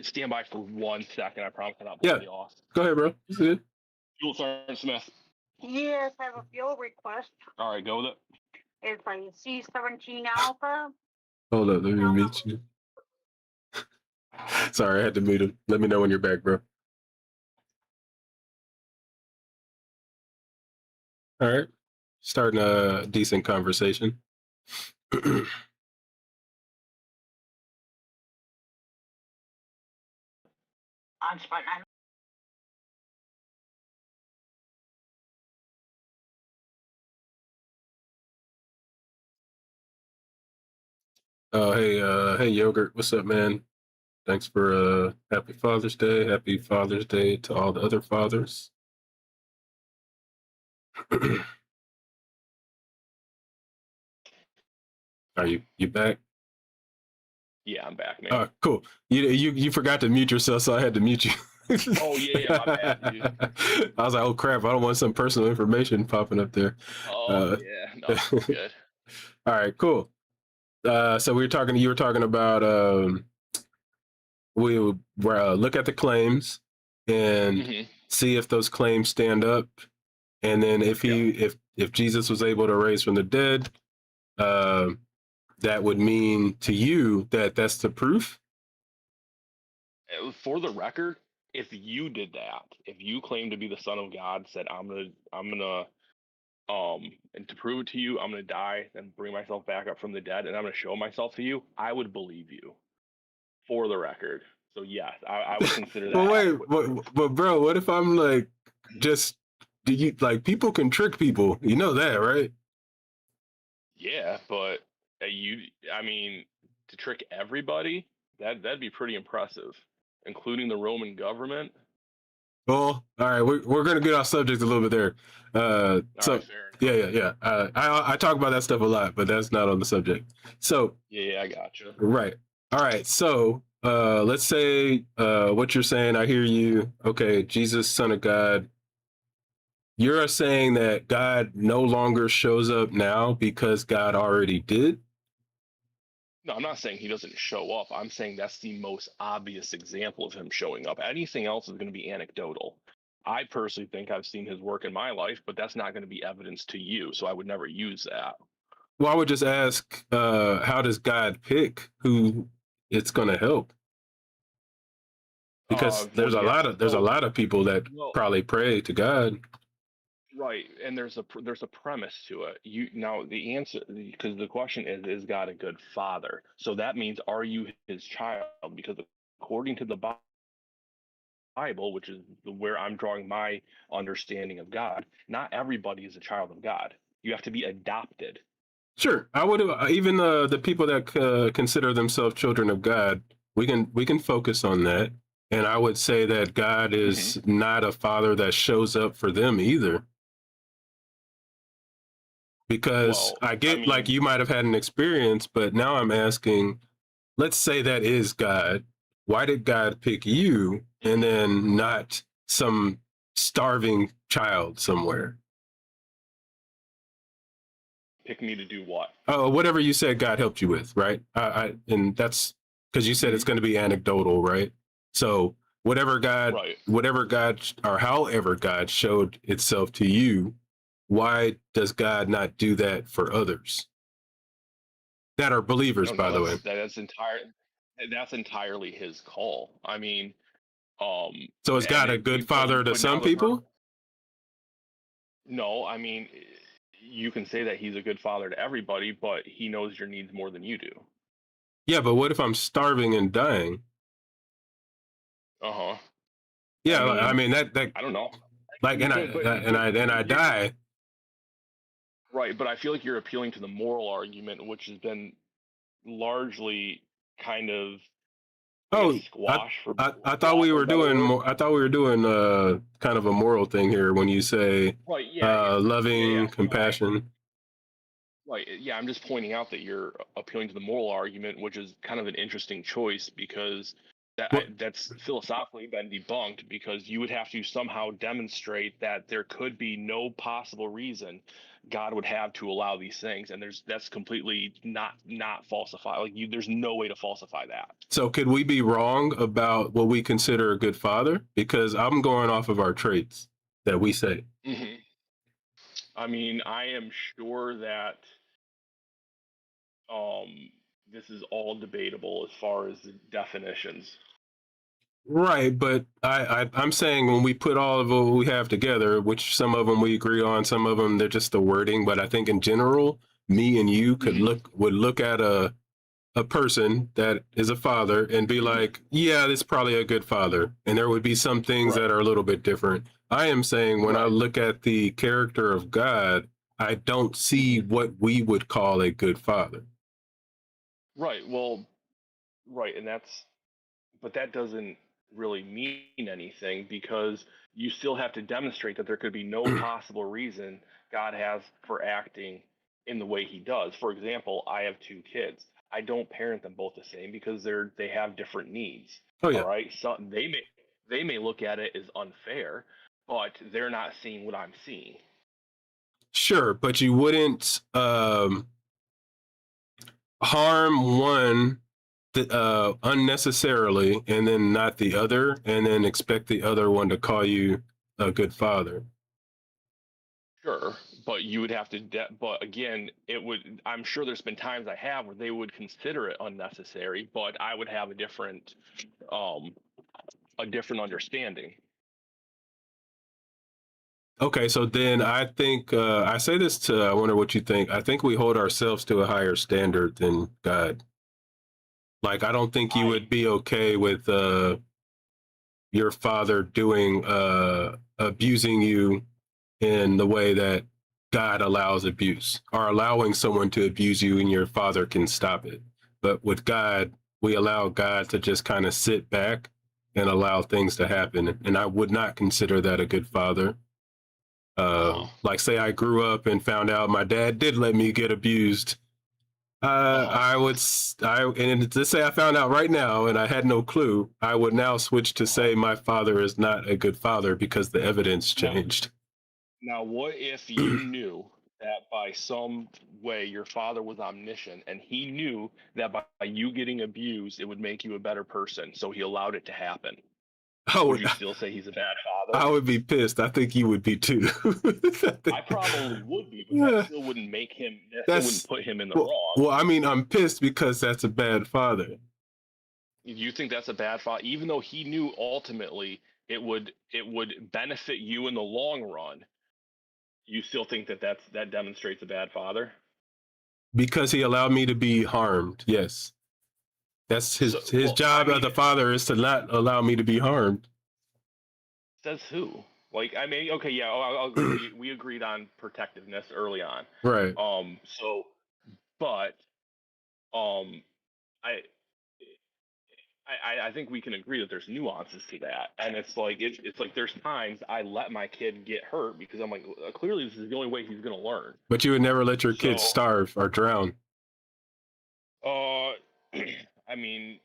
stand by for 1 second. I promise I'm not Yeah, blowing you off. go ahead, bro. It's good. Fuel Sergeant Smith. Yes, I have a fuel request. All right, go with it. It's like C17 Alpha. Hold up, let me mute you. Sorry, I had to mute him. Let me know when you're back, bro. All right, starting a decent conversation. On spot 9. Hey, Yogurt, what's up, man? Thanks for Happy Father's Day. Happy Father's Day to all the other fathers. Are you back? Yeah, I'm back, man. Cool. You forgot to mute yourself, so I had to mute you. Oh yeah, my bad, dude. I was like, oh crap, I don't want some personal information popping up there. Oh yeah, no, that's good. All right, cool. So you were talking about we would look at the claims and see if those claims stand up, and then if Jesus was able to raise from the dead, that would mean to you that that's the proof. For the record, if you did that, if you claimed to be the Son of God, said I'm gonna and to prove it to you, I'm gonna die and bring myself back up from the dead, and I'm gonna show myself to you, I would believe you. For the record, so yes, I would consider that. But wait, but bro, what if I'm like, just do you like people can trick people? You know that, right? Yeah, but I mean, to trick everybody, that'd be pretty impressive, including the Roman government. Well, all right, we're gonna get off subject a little bit there. So right, yeah. I talk about that stuff a lot, but that's not on the subject. So yeah, I gotcha. Right. All right. So let's say what you're saying. I hear you. Okay, Jesus, Son of God. You're saying that God no longer shows up now because God already did? No, I'm not saying he doesn't show up. I'm saying that's the most obvious example of him showing up. Anything else is going to be anecdotal. I personally think I've seen his work in my life, but that's not going to be evidence to you, so I would never use that. Well, I would just ask, how does God pick who it's going to help? Because there's a lot of people that probably pray to God. Right, and there's a premise to it. The answer, because the question is God a good father? So that means, are you his child? Because according to the Bible, which is where I'm drawing my understanding of God, not everybody is a child of God. You have to be adopted. Sure, I would even the people that consider themselves children of God. We can focus on that, and I would say that God is not a father that shows up for them either. Because I get, like, you might have had an experience, but now I'm asking, let's say that is God. Why did God pick you and then not some starving child somewhere? Pick me to do what? Whatever you said God helped you with, right? And that's because you said it's going to be anecdotal, right? So whatever God or however God showed itself to you, why does God not do that for others that are believers, by the way? That's entirely his call. I mean, so is God a good father to some people? No, I mean, you can say that he's a good father to everybody, but he knows your needs more than you do. Yeah, but what if I'm starving and dying? Yeah, I mean that I don't know. Like, and I die. Right, but I feel like you're appealing to the moral argument, which has been largely kind of squashed. I thought we were doing more. I thought we were doing kind of a moral thing here when you say loving, compassion. Right, yeah, I'm just pointing out that you're appealing to the moral argument, which is kind of an interesting choice because that's philosophically been debunked, because you would have to somehow demonstrate that there could be no possible reason God would have to allow these things, and that's completely not falsified. Like, there's no way to falsify that. So could we be wrong about what we consider a good father? Because I'm going off of our traits that we say. I mean, I am sure that this is all debatable as far as the definitions. Right, but I'm saying when we put all of what we have together, which some of them we agree on, some of them they're just the wording, but I think in general me and you would look at a person that is a father and be like, yeah, this is probably a good father. And there would be some things that are a little bit different. I am saying when I look at the character of God, I don't see what we would call a good father. Right. Well, right. But that doesn't really mean anything because you still have to demonstrate that there could be no possible reason God has for acting in the way he does. For example, I have 2 kids. I don't parent them both the same because they have different needs. Oh, yeah. All right. So they may look at it as unfair, but they're not seeing what I'm seeing. Sure, but you wouldn't harm one unnecessarily and then not the other, and then expect the other one to call you a good father. Sure, but you would have to. But again, it would. I'm sure there's been times I have where they would consider it unnecessary, but I would have a different understanding. Okay, so then I think I say this to, I wonder what you think. I think we hold ourselves to a higher standard than God. Like, I don't think you would be okay with your father doing abusing you in the way that God allows abuse, or allowing someone to abuse you and your father can stop it. But with God, we allow God to just kind of sit back and allow things to happen. And I would not consider that a good father. Like, say I grew up and found out my dad did let me get abused. And to say I found out right now and I had no clue, I would now switch to say my father is not a good father because the evidence changed. Now, what if you knew that by some way your father was omniscient and he knew that by you getting abused, it would make you a better person, so he allowed it to happen? Would you still say he's a bad father? I would be pissed. I think you would be too. I probably would be, but that still wouldn't make him. That still wouldn't put him in the wrong. Well, I mean, I'm pissed because that's a bad father. You think that's a bad father, even though he knew ultimately it would benefit you in the long run? You still think that demonstrates a bad father? Because he allowed me to be harmed. Yes. That's his job as a father is to not allow me to be harmed. Says who? Like, I mean, okay, yeah, I'll we agreed on protectiveness early on. Right. So, but, I think we can agree that there's nuances to that, and it's like there's times I let my kid get hurt because I'm like, clearly this is the only way he's gonna learn. But you would never let your kid starve or drown. I mean,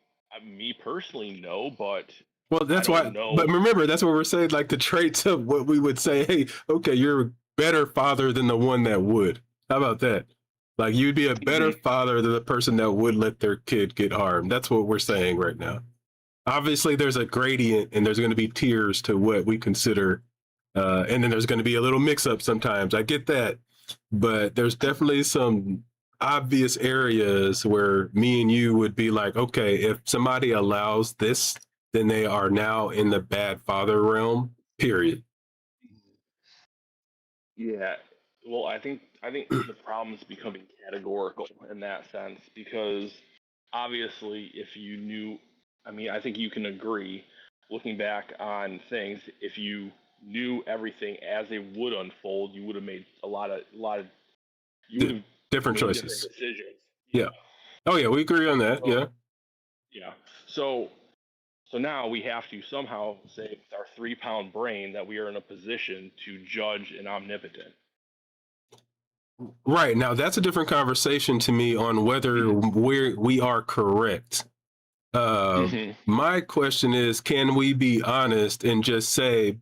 me personally, no, but well, that's why. But remember, that's what we're saying. Like the traits of what we would say. Hey, okay, you're a better father than the one that would. How about that? Like you'd be a better father than the person that would let their kid get harmed. That's what we're saying right now. Obviously, there's a gradient, and there's going to be tiers to what we consider, and then there's going to be a little mix-up sometimes. I get that, but there's definitely some obvious areas where me and you would be like, okay, if somebody allows this, then they are now in the bad father realm, period. Yeah. Well, I think the problem is becoming categorical in that sense because obviously if you knew, I mean, I think you can agree looking back on things, if you knew everything as it would unfold, you would have made a lot of different choices. Different decisions. Yeah. Oh yeah, we agree on that. So, yeah. Yeah. So now we have to somehow say with our 3-pound brain that we are in a position to judge an omnipotent. Right. Now that's a different conversation to me on whether we are correct. My question is, can we be honest and just say,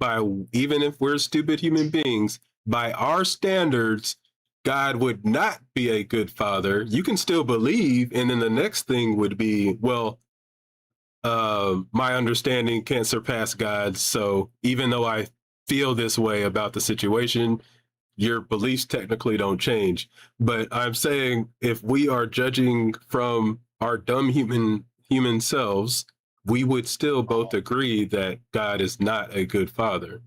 even if we're stupid human beings, by our standards, God would not be a good father? You can still believe, and then the next thing would be, well, my understanding can't surpass God's, so even though I feel this way about the situation, your beliefs technically don't change. But I'm saying if we are judging from our dumb human selves, we would still both agree that God is not a good father.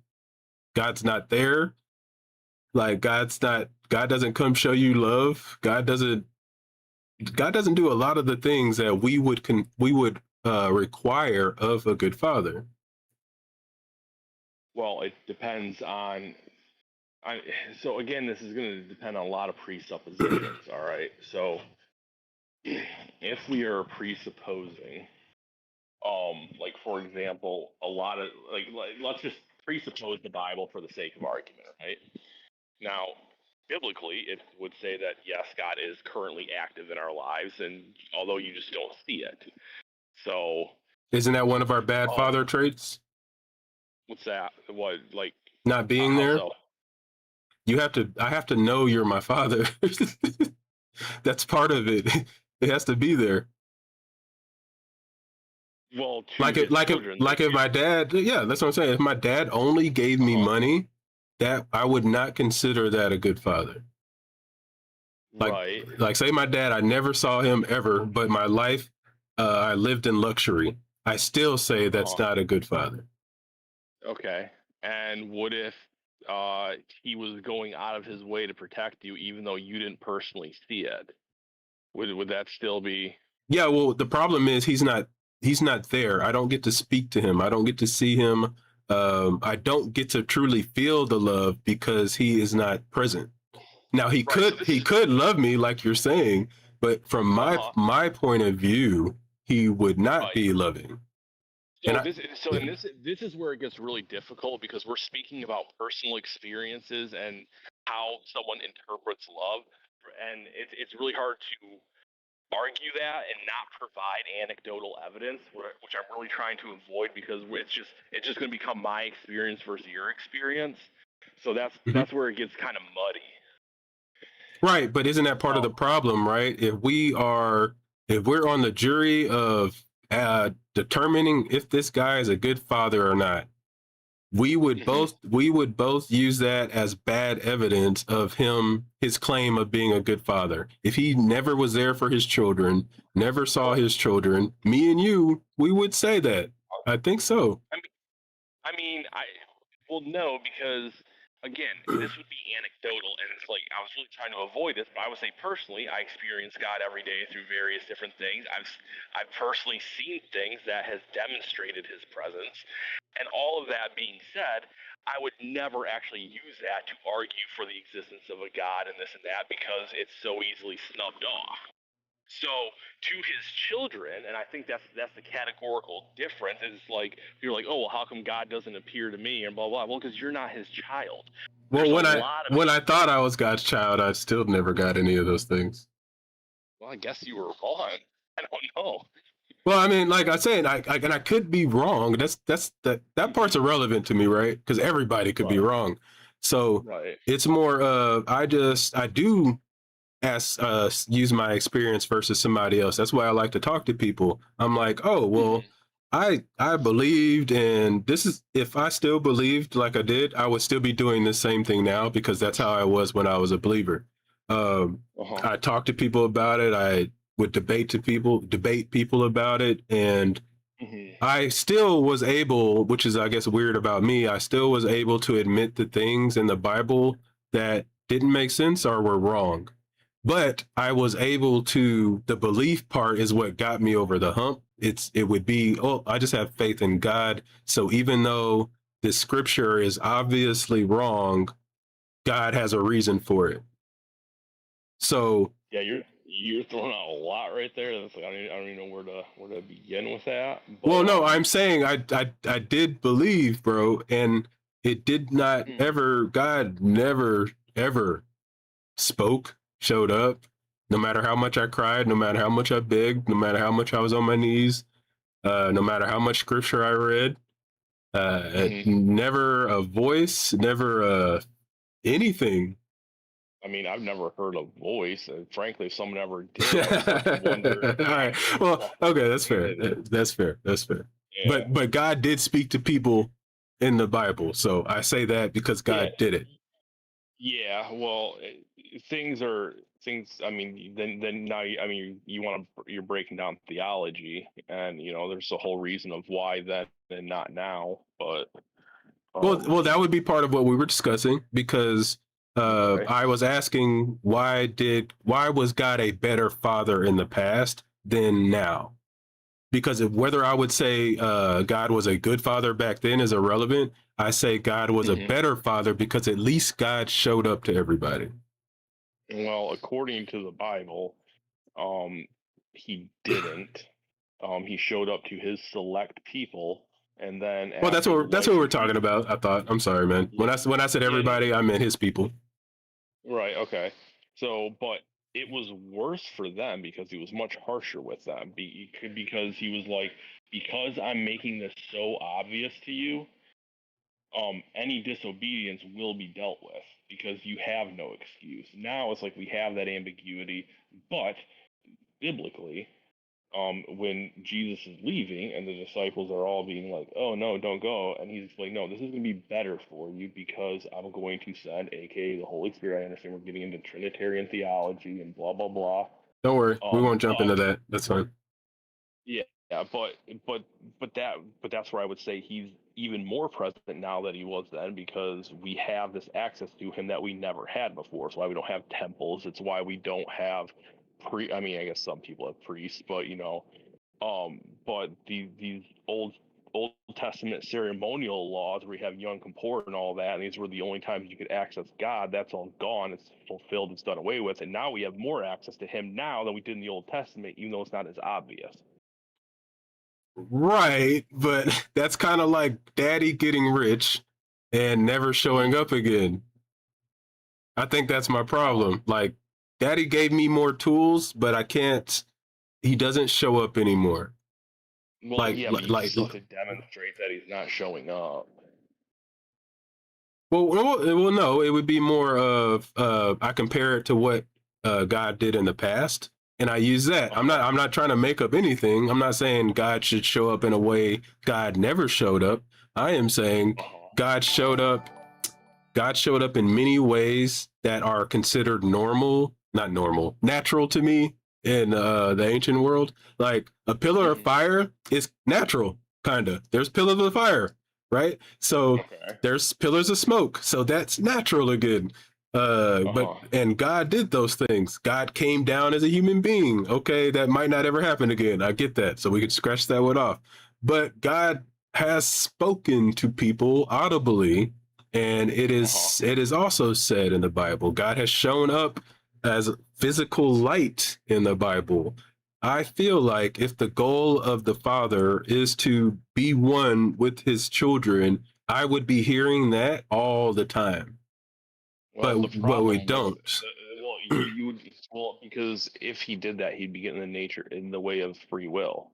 God's not there. Like God doesn't come show you love. God doesn't do a lot of the things that we would require of a good father. Well, it depends on. So again, this is going to depend on a lot of presuppositions. All right. So if we are presupposing, like for example, a lot of like let's just presuppose the Bible for the sake of argument, right? Now, biblically, it would say that yes, God is currently active in our lives, and although you just don't see it. So, Isn't that one of our bad father traits? what's that? What like? Not being How there? so? I have to know you're my father. That's part of it. It has to be there. Well, to his children, if my dad, yeah, that's what I'm saying. If my dad only gave me money, that I would not consider that a good father. Right. Like say my dad, I never saw him ever, but my life, I lived in luxury. I still say that's not a good father. Okay. And what if he was going out of his way to protect you, even though you didn't personally see it? Would that still be? Yeah. Well, the problem is he's not there. I don't get to speak to him. I don't get to see him. I don't get to truly feel the love because he is not present. Now he could love me like you're saying, but from my point of view, he would not be loving. So this is where it gets really difficult because we're speaking about personal experiences and how someone interprets love, and it's really hard to argue that and not provide anecdotal evidence, which I'm really trying to avoid because it's just going to become my experience versus your experience. So that's where it gets kind of muddy. Right, but isn't that part of the problem, right? If we're on the jury of determining if this guy is a good father or not, we would both use that as bad evidence of his claim of being a good father. If he never was there for his children, never saw his children, me and you, we would say that. I think so. Well, no, because again, this would be anecdotal, and it's like I was really trying to avoid this, but I would say personally, I experience God every day through various different things. I've personally seen things that has demonstrated His presence, and all of that being said, I would never actually use that to argue for the existence of a God and this and that because it's so easily snubbed off. So to his children, and I think that's the categorical difference. Is like you're like, oh well, how come God doesn't appear to me and blah blah. Well, because you're not his child. Well, when I thought I was God's child, I still never got any of those things. Well, I guess you were wrong. I don't know. Well, I mean, like I said, I could be wrong. That part's irrelevant to me, right? Because everybody could be wrong. So it's more of I do use my experience versus somebody else. That's why I like to talk to people. I'm like, oh well, I believed, and this is if I still believed like I did, I would still be doing the same thing now because that's how I was when I was a believer. I talked to people about it. I would debate people about it, and I still was able, which is I guess weird about me, I still was able to admit the things in the Bible that didn't make sense or were wrong. But I was able to, the belief part is what got me over the hump. It would be, oh, I just have faith in God. So even though the scripture is obviously wrong, God has a reason for it. So yeah, you're throwing out a lot right there. That's like, I don't even know where to begin with that. But, well, no, I'm saying I did believe, bro, and it did not ever. God never ever spoke, showed up. No matter how much I cried, no matter how much I begged, no matter how much I was on my knees, no matter how much scripture I read, never a voice, never anything. I mean, I've never heard a voice. Frankly, if someone ever did, I start to wonder. All right. Well, okay, that's fair. That's fair. Yeah. But God did speak to people in the Bible, so I say that because God did it. Yeah. Well, things. I mean, then now, you're breaking down theology, and there's a whole reason of why that and not now. But well, that would be part of what we were discussing because Okay. I was asking why was God a better father in the past than now? Because whether I would say God was a good father back then is irrelevant. I say God was a better father because at least God showed up to everybody. Well, according to the Bible, he didn't. He showed up to his select people, and then Well, after the that's life what we're of talking Jesus, about. I thought. I'm sorry, man. yeah, When I said yeah, everybody, I meant his people. right, okay. So, but it was worse for them because he was much harsher with them. Because he was like, because I'm making this so obvious to you, any disobedience will be dealt with because you have no excuse. Now it's like we have that ambiguity, but biblically, when Jesus is leaving and the disciples are all being like, "Oh no, don't go," and he's like, "No, this is going to be better for you because I'm going to send, aka the Holy Spirit." I understand we're getting into Trinitarian theology and blah blah blah. Don't worry, we won't jump But into that. That's fine. yeah, but but that's where I would say he's even more present now than he was then because we have this access to him that we never had before. It's why we don't have temples. It's why we don't have I mean, I guess some people have priests, but but these Old Testament ceremonial laws where you have Yom Kippur and all that, and these were the only times you could access God. That's all gone. It's fulfilled. It's done away with. And now we have more access to him now than we did in the Old Testament, even though it's not as obvious. Right, but that's kind of like daddy getting rich and never showing up again. I think that's my problem. Like, daddy gave me more tools, but I can't, he doesn't show up anymore. Well, yeah, but you Like, still have to demonstrate that he's not showing up. well, no, it would be more of, I compare it to what God did in the past. And I use that. I'm not trying to make up anything. I'm not saying God should show up in a way God never showed up. I am saying God showed up God showed up in many ways that are considered natural to me in the ancient world. Like a pillar of fire is natural, kind of. There's pillars of fire, right? So there's pillars of smoke. So that's natural again. And God did those things. God came down as a human being. Okay, that might not ever happen again. I get that. So we could scratch that one off. But God has spoken to people audibly, and it is also said in the Bible, God has shown up as physical light in the Bible. I feel like if the goal of the Father is to be one with his children, I would be hearing that all the time. Well, But what we don't. Well, you would because if he did that, he'd be getting the nature in the way of free will.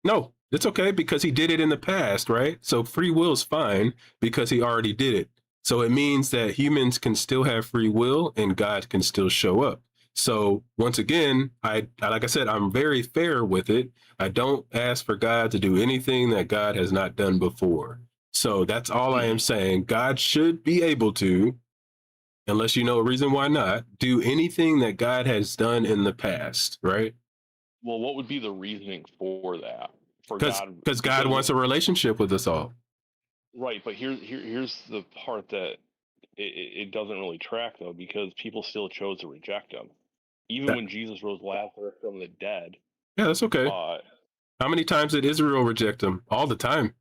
No, it's okay because he did it in the past, right? So free will is fine because he already did it. So it means that humans can still have free will and God can still show up. So once again, like I said, I'm very fair with it. I don't ask for God to do anything that God has not done before. So that's all I am saying. God should be able to, unless you know a reason why not, do anything that God has done in the past, right? Well, what would be the reasoning for that? Because God wants a relationship with us all. Right, but here's the part that it doesn't really track though, because people still chose to reject him, even when Jesus rose Lazarus from the dead. Yeah, that's okay. How many times did Israel reject him? All the time.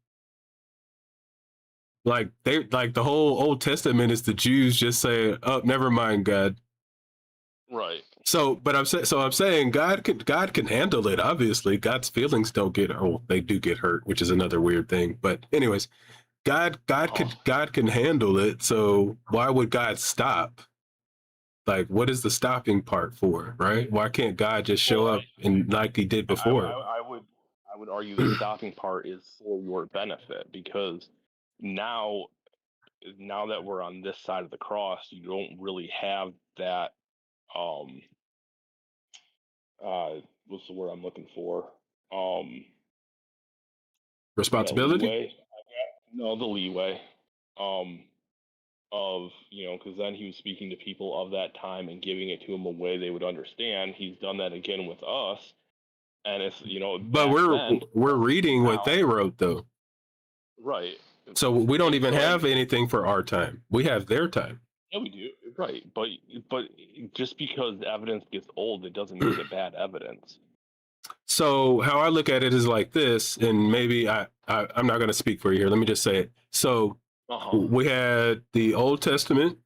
Like the whole Old Testament is the Jews just saying, "Oh, never mind, God." Right. So, but I'm saying God can handle it. Obviously, God's feelings don't get they do get hurt, which is another weird thing. But anyways, God can handle it. So why would God stop? Like, what is the stopping part for, right? Why can't God just show up and like he did before? I would argue the stopping part is for your benefit because now that we're on this side of the cross, you don't really have that what's the word I'm looking for? Responsibility? Leeway. No, the leeway. Of because then he was speaking to people of that time and giving it to them a way they would understand. He's done that again with us, and it's But we're reading what they wrote though, right? So we don't even have anything for our time. We have their time. Yeah, we do. Right, but just because evidence gets old, it doesn't make it bad evidence. So how I look at it is like this, and maybe I'm not going to speak for you here. Let me just say it. So we had the Old Testament,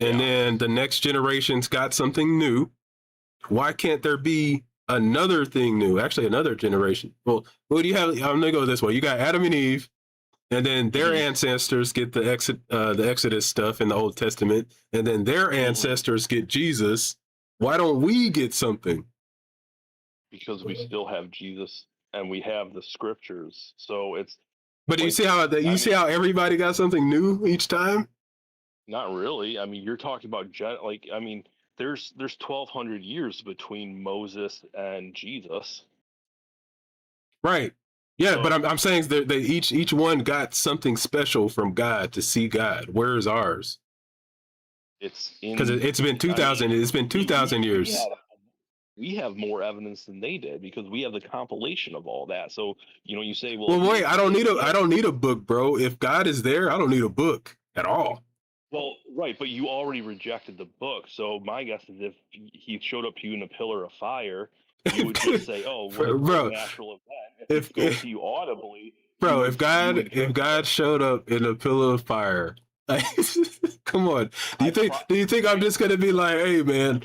and then the next generation's got something new. Why can't there be another thing new? Actually, another generation. Well, what do you have? I'm gonna go this way. You got Adam and Eve, and then their ancestors get the Exodus stuff in the Old Testament, and then their ancestors get Jesus. Why don't we get something? Because we still have Jesus and we have the scriptures. So it's. But do you see how see how everybody got something new each time? Not really. I mean, you're talking about there's 1,200 years between Moses and Jesus. Right. Yeah, so, but I'm saying that they each one got something special from God to see God. Where's ours? It's because it's been 2,000. It's been 2,000 years. We have more evidence than they did because we have the compilation of all that. So you say, well, wait, I don't need a book, bro. If God is there, I don't need a book at all. Well, right, but you already rejected the book. So my guess is if he showed up to you in a pillar of fire, you would just say, "Oh, what a natural event." If he spoke to you audibly, bro, if God showed up in a pillar of fire, come on. Do you think I'm just gonna be like, "Hey, man,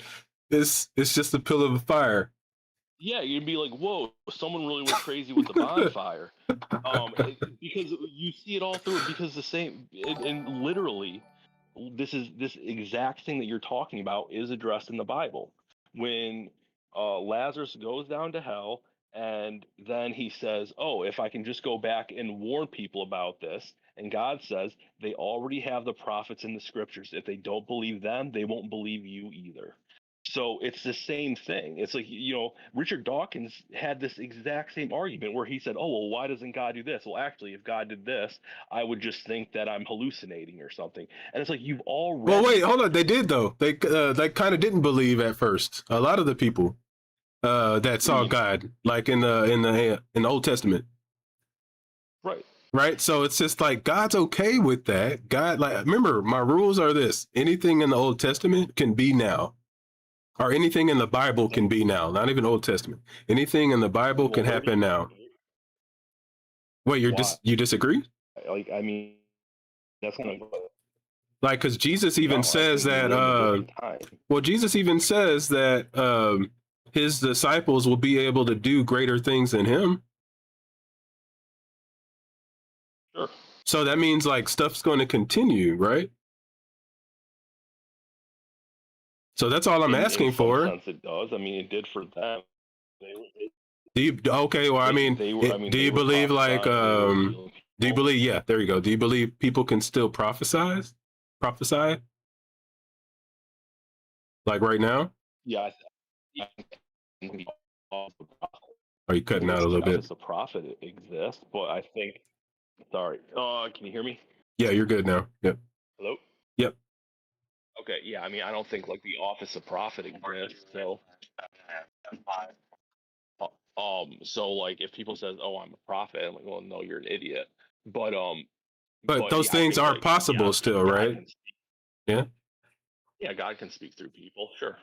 it's just a pillar of fire"? Yeah, you'd be like, "Whoa, someone really went crazy with the bonfire," because you see it all through. Because the same, and literally, this exact thing that you're talking about is addressed in the Bible. When Lazarus goes down to hell, and then he says, "Oh, if I can just go back and warn people about this," and God says, "They already have the prophets in the scriptures. If they don't believe them, they won't believe you either." So it's the same thing. It's like, Richard Dawkins had this exact same argument where he said, "Oh, well, why doesn't God do this?" Well, actually, if God did this, I would just think that I'm hallucinating or something. And it's like, you've already. Well, wait, hold on. They did though. They kind of didn't believe at first. A lot of the people that saw God, like in the Old Testament. Right. So it's just like God's okay with that. God, like, remember, my rules are this: anything in the Old Testament can be now. Or anything in the Bible can be now, not even Old Testament. Anything in the Bible can happen now. Wait, you disagree? Like, I mean, that's kind of like, because Jesus even says that. Well, Jesus even says that his disciples will be able to do greater things than him. Sure. So that means like stuff's going to continue, right? So that's all I'm asking for. In some sense it does. I mean, it did for them. Do you believe like do you believe? Yeah, there you go. Do you believe people can still prophesy? Like right now? Yeah. Are you cutting out a little bit? The prophet exists, but I think. Sorry. Can you hear me? Yeah, you're good now. Yep. Hello? Yep. Okay, yeah, I mean, I don't think like the office of prophet exists, so so like if people says, "Oh, I'm a prophet," I'm like, "Well, no, you're an idiot." But those things are possible still, right? Yeah. Yeah, God can speak through people, sure.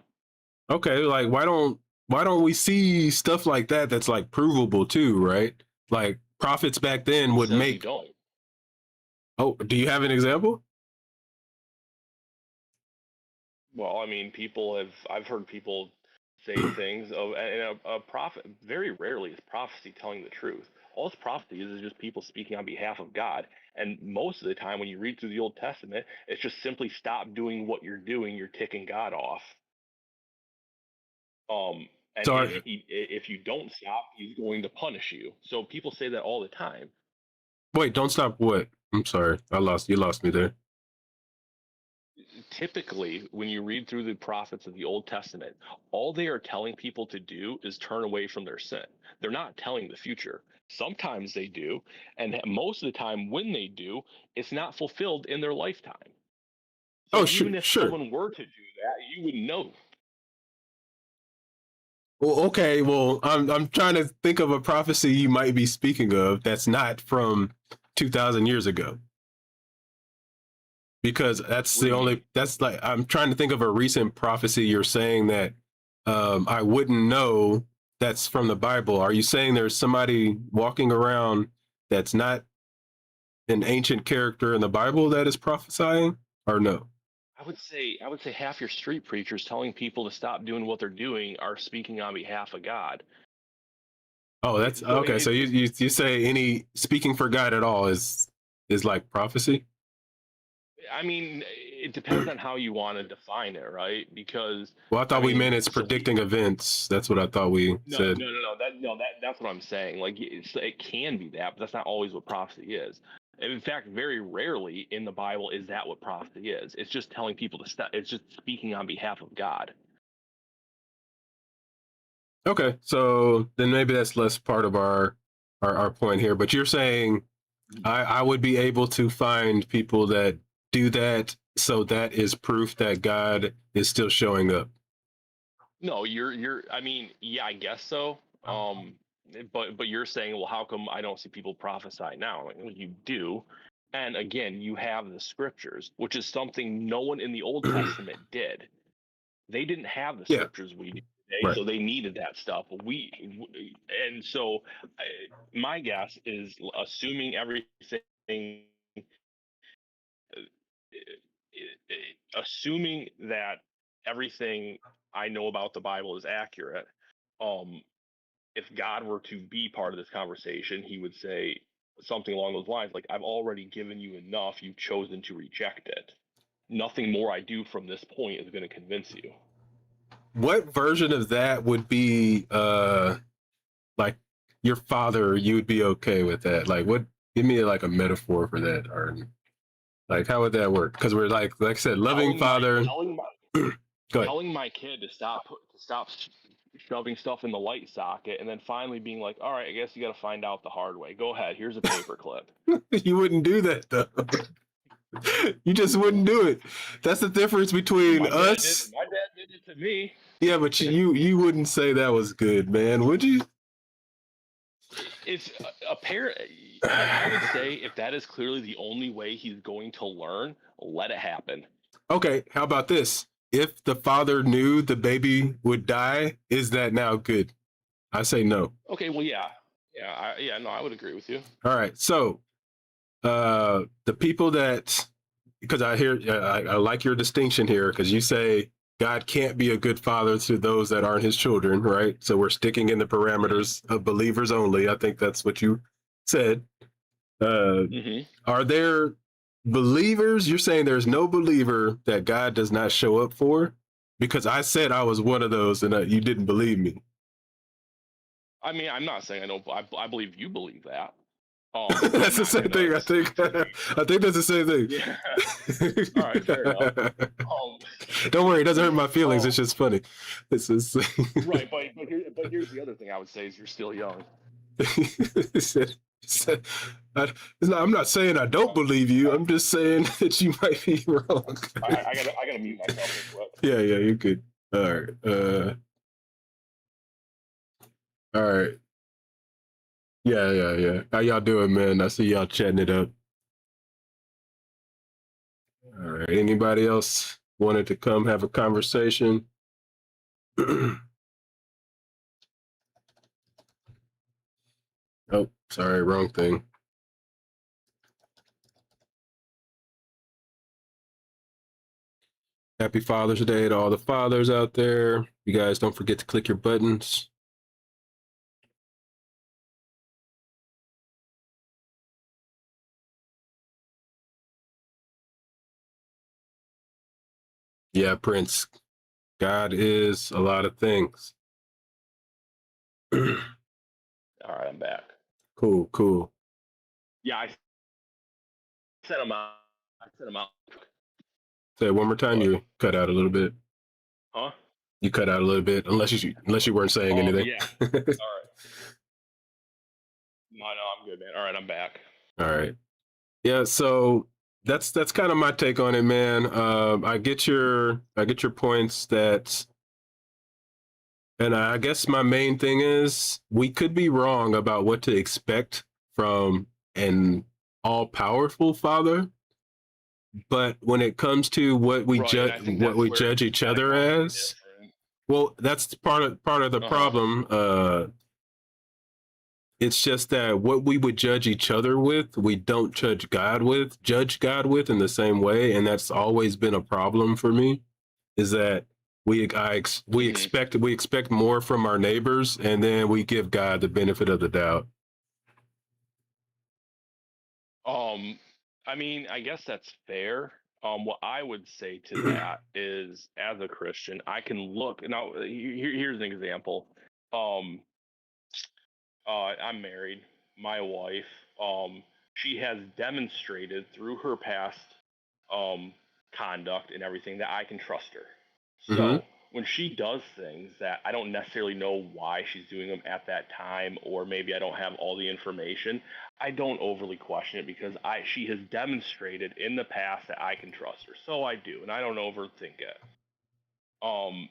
Okay, like why don't we see stuff like that that's like provable too, right? Like prophets back then would make. Oh, do you have an example? Well, I mean, I've heard people say things of, and a prophet, very rarely is prophecy telling the truth. All it's prophecy is just people speaking on behalf of God. And most of the time when you read through the Old Testament, it's just simply stop doing what you're doing, you're ticking God off. And if you don't stop, he's going to punish you. So people say that all the time. Wait, don't stop what? I'm sorry. You lost me there. Typically, when you read through the prophets of the Old Testament, all they are telling people to do is turn away from their sin. They're not telling the future. Sometimes they do, and most of the time when they do, it's not fulfilled in their lifetime. So even if someone were to do that, you would know. Well, okay. Well, I'm trying to think of a prophecy you might be speaking of that's not from 2,000 years ago. because that's like, I'm trying to think of a recent prophecy. You're saying that I wouldn't know that's from the Bible. Are you saying there's somebody walking around that's not an ancient character in the Bible that is prophesying, or no? I would say half your street preachers telling people to stop doing what they're doing are speaking on behalf of God. Oh, that's So okay. So you say any speaking for God at all is like prophecy? I mean, it depends on how you want to define it, right? Because Well, I I thought we meant mean, it's predicting events. That's what I thought we no, said. no, no, no. That's what I'm saying. Like, it can be that, but that's not always what prophecy is. And in fact, very rarely in the Bible is that what prophecy is. It's just telling people to stop. It's just speaking on behalf of God. Okay, so then maybe that's less part of our point here. But you're saying I would be able to find people that do that, so that is proof that God is still showing up. No, you're. I mean, yeah, I guess so. But you're saying, well, how come I don't see people prophesy now? Like, well, you do, and again, you have the scriptures, which is something no one in the Old Testament did. They didn't have the Yeah, scriptures we do today, right. so they needed that stuff. And so my guess is, assuming everything, assuming that everything I know about the Bible is accurate, um, if God were to be part of this conversation, he would say something along those lines, like, I've already given you enough, you've chosen to reject it. Nothing more I do from this point is going to convince you. What version of that would be like your father? You would be okay with that? Like, what? Give me like a metaphor for that, or like how would that work? Because we're like I said, loving father. Go ahead. Telling my kid to stop shoving stuff in the light socket, and then finally being like, all right, I guess you got to find out the hard way. Go ahead, here's a paper clip. You wouldn't do that though. You just wouldn't do it. That's the difference between us. My dad did it to me. Yeah, but you wouldn't say that was good, man, would you? It's apparent. I would say, if that is clearly the only way he's going to learn, let it happen. Okay, how about this? If the father knew the baby would die, is that now good? I say no. Okay, well, yeah, no, I would agree with you. All right, so the people that, because I like your distinction here, because you say God can't be a good father to those that aren't his children, right? So we're sticking in the parameters of believers only. I think that's what you said. Are there believers? You're saying there's no believer that God does not show up for? Because I said I was one of those, and you didn't believe me. I mean, I'm not saying I don't. I believe you believe that. That's the same thing. I think that's the same thing. Yeah. All right, fair enough. Don't worry, it doesn't hurt my feelings. It's just funny. It's just right, but here's the other thing I would say is, you're still young. I'm not saying I don't believe you. I'm just saying that you might be wrong. I gotta mute myself. Yeah, you're good. All right. All right. Yeah. How y'all doing, man? I see y'all chatting it up. All right. Anybody else wanted to come have a conversation? Oh, sorry, wrong thing. Happy Father's Day to all the fathers out there. You guys don't forget to click your buttons. Yeah, Prince. God is a lot of things. All right, I'm back. Cool. Yeah, I sent him out. Say it one more time. You cut out a little bit. Huh? You cut out a little bit, unless you weren't saying anything. Yeah. All right. No, I'm good, man. All right, I'm back. All right. Yeah, so that's kind of my take on it, man. I get your points, and I guess my main thing is we could be wrong about what to expect from an all-powerful father, But when it comes to what we Right, and judge, I think what that's we where judge it's each other categorically as, different. well, that's part of the Uh-huh. problem. It's just that what we would judge each other with, we don't judge God with in the same way, and that's always been a problem for me. Is that Hmm. we expect more from our neighbors, and then we give God the benefit of the doubt. Um, I mean, I guess that's fair. What I would say to that is, as a Christian, I can look now. Here's an example. Um, I'm married. My wife, she has demonstrated through her past um, conduct and everything that I can trust her. Mm-hmm. So when she does things that I don't necessarily know why she's doing them at that time, or maybe I don't have all the information, I don't overly question it because she has demonstrated in the past that I can trust her. So I do, and I don't overthink it. Um,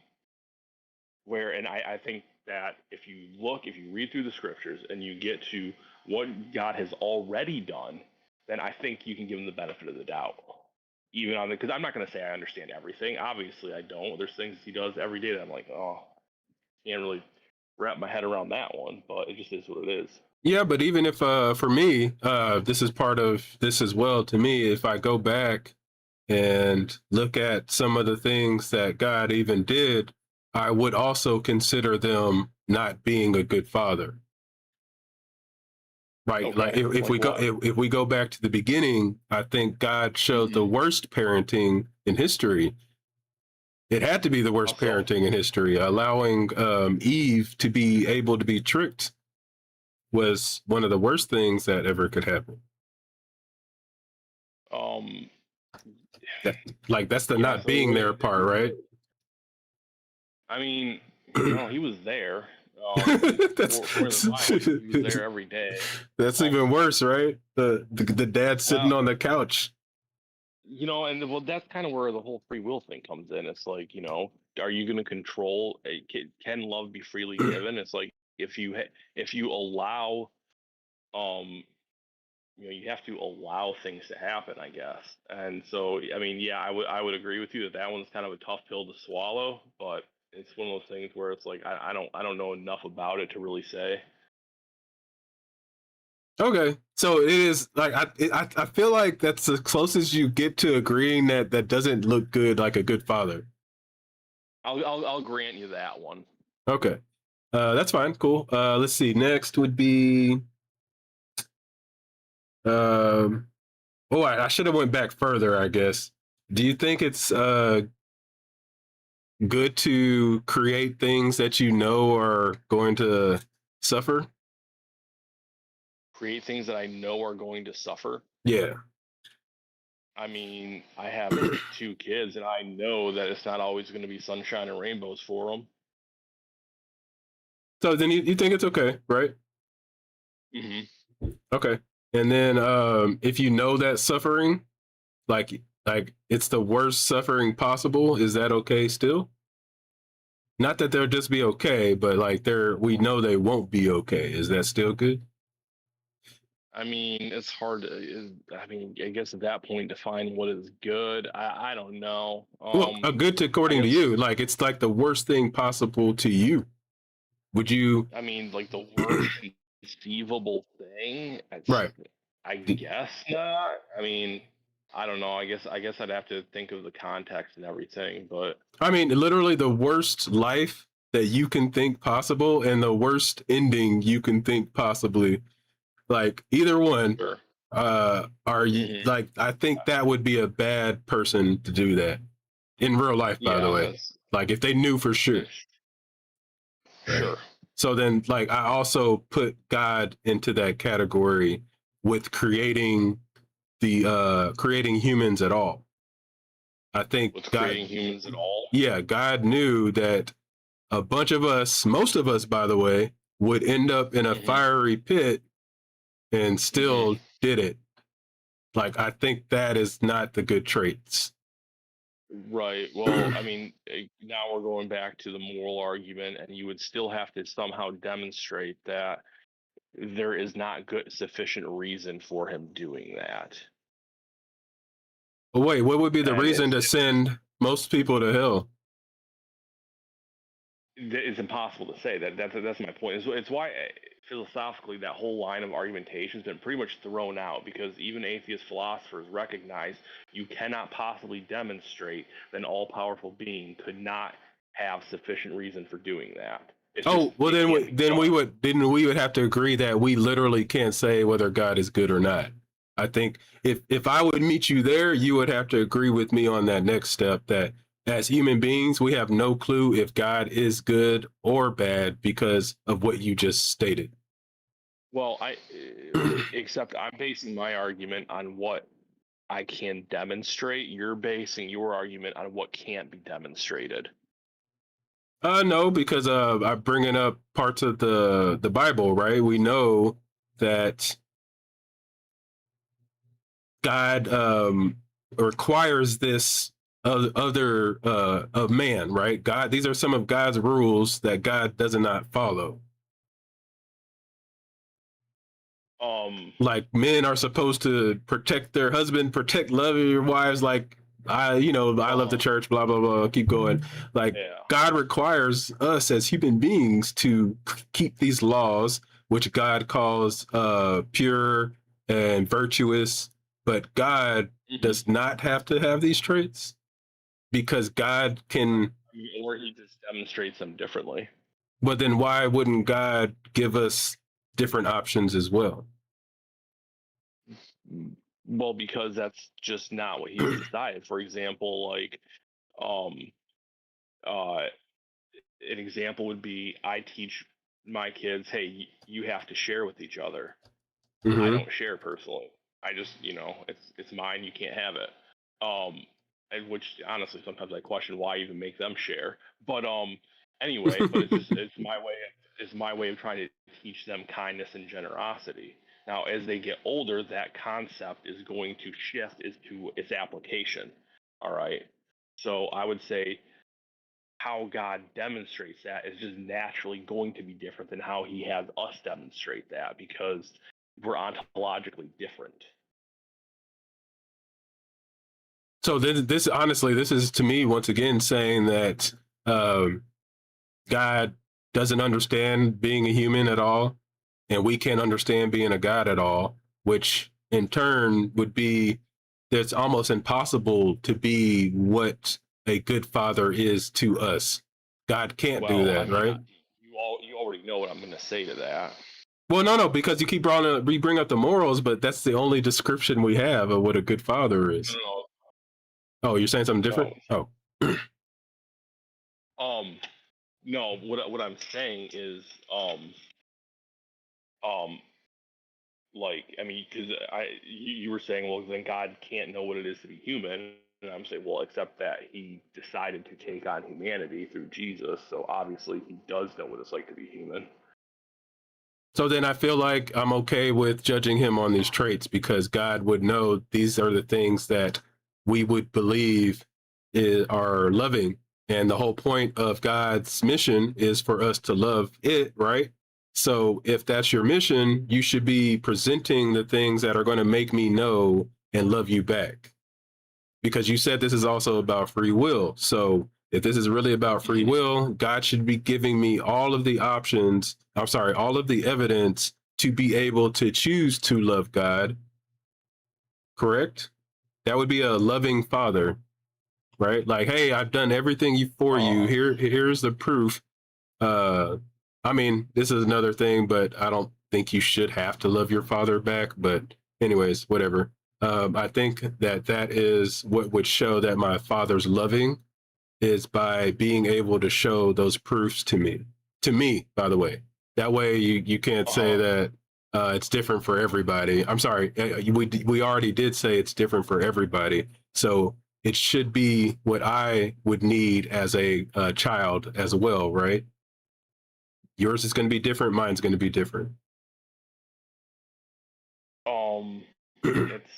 and I think that if you read through the scriptures and you get to what God has already done, then I think you can give him the benefit of the doubt. Even on the, because I'm not going to say I understand everything. Obviously, I don't. There's things he does every day that I'm like, oh, can't really wrap my head around that one, but it just is what it is. Yeah, but even if for me, this is part of this as well. To me, if I go back and look at some of the things that God even did, I would also consider them not being a good father. Right. Like Okay, if like we go what? if we go back to the beginning, I think God showed the Mm-hmm. worst parenting in history. It had to be the worst Also, parenting in history. Allowing Eve to be able to be tricked was one of the worst things that ever could happen. um, That, like that's the yeah. not So being there part, right? I mean, he was there. that's According to the Bible, he was there every day. that's Um, even worse, right? The dad sitting well, on the couch. and well, that's kind of where the whole free will thing comes in. It's like, are you going to control? Can love be freely given? It's like if you allow, um, you have to allow things to happen, I guess. And so, I mean, yeah, I would agree with you that that one's kind of a tough pill to swallow, but it's one of those things where it's like I don't know enough about it to really say. Okay, so it is like I feel like that's the closest you get to agreeing that that doesn't look good like a good father. I'll grant you that one. Okay, that's fine. Cool. Let's see. Next would be um. Oh, I should have went back further. I guess. Do you think it's good to create things that you know are going to suffer? Create things that I know are going to suffer. Yeah. I mean, I have two kids, and I know that it's not always going to be sunshine and rainbows for them. So then you think it's okay, right? Hmm. Okay. And then if you know that suffering, like it's the worst suffering possible, is that okay still? Not that they'll just be okay, but like we know they won't be okay. Is that still good? I mean, it's hard to. I mean, I guess at that point, define what is good. I don't know. Well, a good to, I according to guess you, like it's like the worst thing possible to you. Would you? I mean, like the worst conceivable thing. Right. I guess not. I mean, I don't know. I guess I'd have to think of the context and everything. But I mean, literally the worst life that you can think possible and the worst ending you can think possibly. Like either one, sure. are you Hmm. like I think that would be a bad person to do that in real life, by the Yeah, way. Like if they knew for sure. that's Right. sure. So then like I also put God into that category with creating humans at all. I think With God, creating humans at all. yeah, God knew that a bunch of us, most of us, by the way, would end up in a Hmm. fiery pit and Hmm. still did it. Like, I think that is not the good traits. Right. Well, I mean, now we're going back to the moral argument, and you would still have to somehow demonstrate that there is not good sufficient reason for him doing that. But wait, what would be the And reason to it's send most people to hell? it's impossible to say. That's my point. It's why philosophically that whole line of argumentation has been pretty much thrown out, because even atheist philosophers recognize you cannot possibly demonstrate that an all-powerful being could not have sufficient reason for doing that. It's just Oh, well it then can't be we done. would have to agree that we literally can't say whether God is good or not. I think if I would meet you there, you would have to agree with me on that next step, that as human beings, we have no clue if God is good or bad because of what you just stated. Well, except I'm basing my argument on what I can demonstrate. You're basing your argument on what can't be demonstrated. No, because I'm bringing up parts of the Bible, right? We know that God requires this other of man, right? God, these are some of God's rules that God does not follow. Like men are supposed to protect their husband, love your wives. Like I love the church, blah blah blah. Keep going. Like Yeah. God requires us as human beings to keep these laws, which God calls pure and virtuous. But God does not have to have these traits, because God can. Or he just demonstrates them differently. But then why wouldn't God give us different options as well? Well, because that's just not what he's decided. For example, like um an example would be, I teach my kids, hey, you have to share with each other. I don't share personally. I just, it's mine. You can't have it. And which honestly, sometimes I question why even make them share. But anyway, but it's my way. It's my way of trying to teach them kindness and generosity. Now, as they get older, that concept is going to shift as to its application. All right. So I would say how God demonstrates that is just naturally going to be different than how he has us demonstrate that, because we're ontologically different. So this honestly, this is to me once again saying that God doesn't understand being a human at all, and we can't understand being a God at all, which in turn would be that's almost impossible to be what a good father is to us. God can't do Well, I that, mean, right? you already know what I'm going to say to that. Well, no, because you keep we bring up the morals, but that's the only description we have of what a good father is. No, Oh, you're saying something different? no. Oh. No. What I'm saying is, like, I mean, because you were saying, well, then God can't know what it is to be human, and I'm saying, well, except that he decided to take on humanity through Jesus, so obviously he does know what it's like to be human. So then I feel like I'm okay with judging him on these traits, because God would know these are the things that we would believe are loving. And the whole point of God's mission is for us to love it, right? So if that's your mission, you should be presenting the things that are going to make me know and love you back. Because you said this is also about free will. So if this is really about free will, God should be giving me all of the options. I'm sorry, all of the evidence to be able to choose to love God. Correct? That would be a loving father, right? Like, hey, I've done everything for you. Here's the proof. I mean, this is another thing, but I don't think you should have to love your father back. But anyways, whatever. I think that is what would show that my father's loving, is by being able to show those proofs to me, by the way. That way you can't say that it's different for everybody. I'm sorry. We already did say it's different for everybody. So it should be what I would need as a child as well, right? Yours is going to be different. Mine's going to be different. It's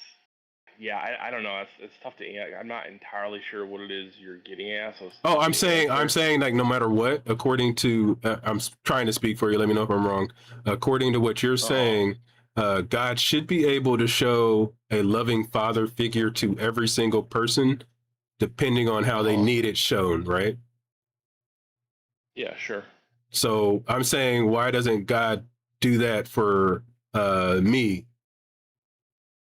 I don't know. It's tough to answer. I'm not entirely sure what it is you're getting at. So I'm saying like no matter what, according to I'm trying to speak for you. Let me know if I'm wrong. According to what you're saying, God should be able to show a loving father figure to every single person, depending on how they need it shown, right? Yeah, sure. So I'm saying, why doesn't God do that for me?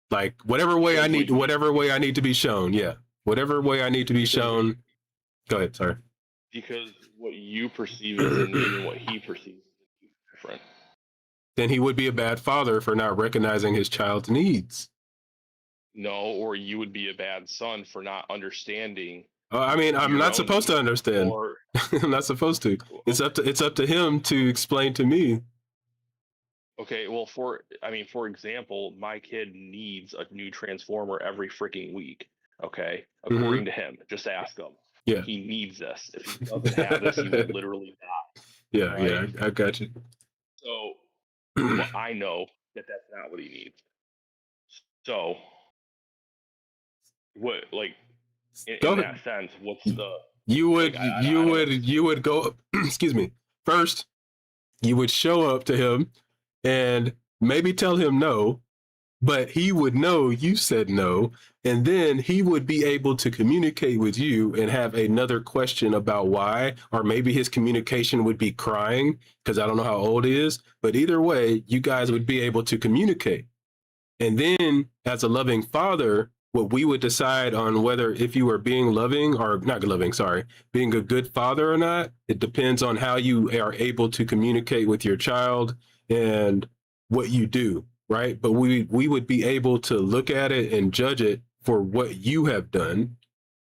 Like whatever way I need to be shown. Yeah, whatever way I need to be shown. Go ahead. Sorry. Because what you perceive as a need and what he perceives as different. Then he would be a bad father for not recognizing his child's needs. No, or you would be a bad son for not understanding. I mean, I'm not supposed to understand. Or I'm not supposed to. It's up to him to explain to me. okay, well, for example, my kid needs a new transformer every freaking week. Okay, according to him, just ask him. Yeah, he needs this. If he doesn't have this, he will literally die. Yeah, right? yeah, I got you. So, well, I know that that's not what he needs. So, what, like, in that sense, what's the you would go excuse me, first you would show up to him and maybe tell him no, but he would know you said no, and then he would be able to communicate with you and have another question about why, or maybe his communication would be crying, because I don't know how old he is, but either way you guys would be able to communicate. And then as a loving father, what we would decide on whether if you are being loving or not loving, sorry, being a good father or not, it depends on how you are able to communicate with your child and what you do, right? But we would be able to look at it and judge it for what you have done.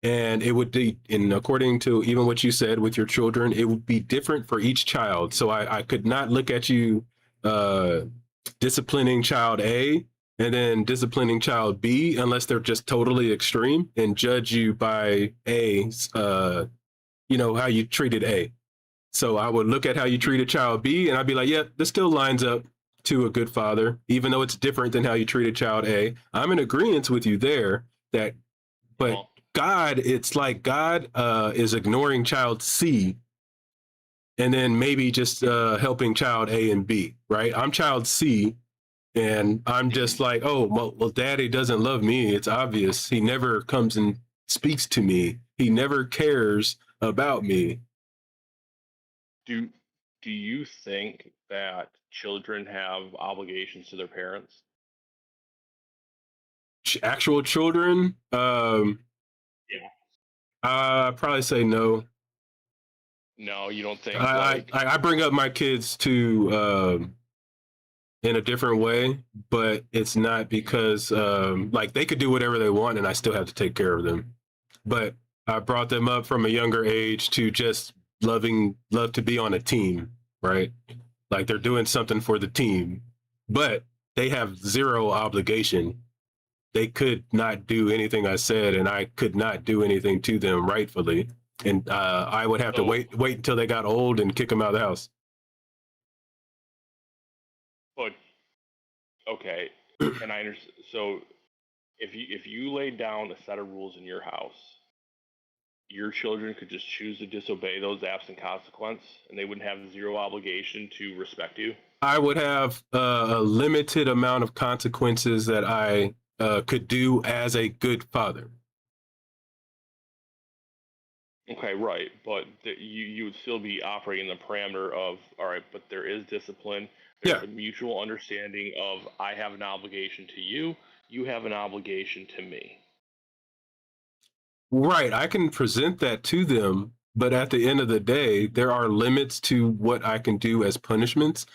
And it would be, and according to even what you said with your children, it would be different for each child. So I could not look at you disciplining child A and then disciplining child B unless they're just totally extreme and judge you by A's, how you treated A. So I would look at how you treated child B and I'd be like, yeah, this still lines up to a good father, even though it's different than how you treated child A. I'm in agreement with you there that, but God, it's like God is ignoring child C and then maybe just helping child A and B, right? I'm child C and I'm just like, oh, well, daddy doesn't love me. It's obvious. He never comes and speaks to me. He never cares about me. Do you think that children have obligations to their parents? Actual children? Yeah. Probably say no. No, you don't think I bring up my kids to in a different way, but it's not because like they could do whatever they want and I still have to take care of them. But I brought them up from a younger age to just love to be on a team, right? Like they're doing something for the team, but they have zero obligation. They could not do anything I said, and I could not do anything to them rightfully. And I would have to wait until they got old and kick them out of the house. But okay, and I understand. So if you laid down a set of rules in your house, your children could just choose to disobey those absent consequence, and they wouldn't have zero obligation to respect you. I would have a limited amount of consequences that I could do as a good father. Okay, right, but you would still be operating in the parameter of, all right, but there is discipline. There's a mutual understanding of I have an obligation to you, you have an obligation to me. Right, I can present that to them, but at the end of the day, there are limits to what I can do as punishments.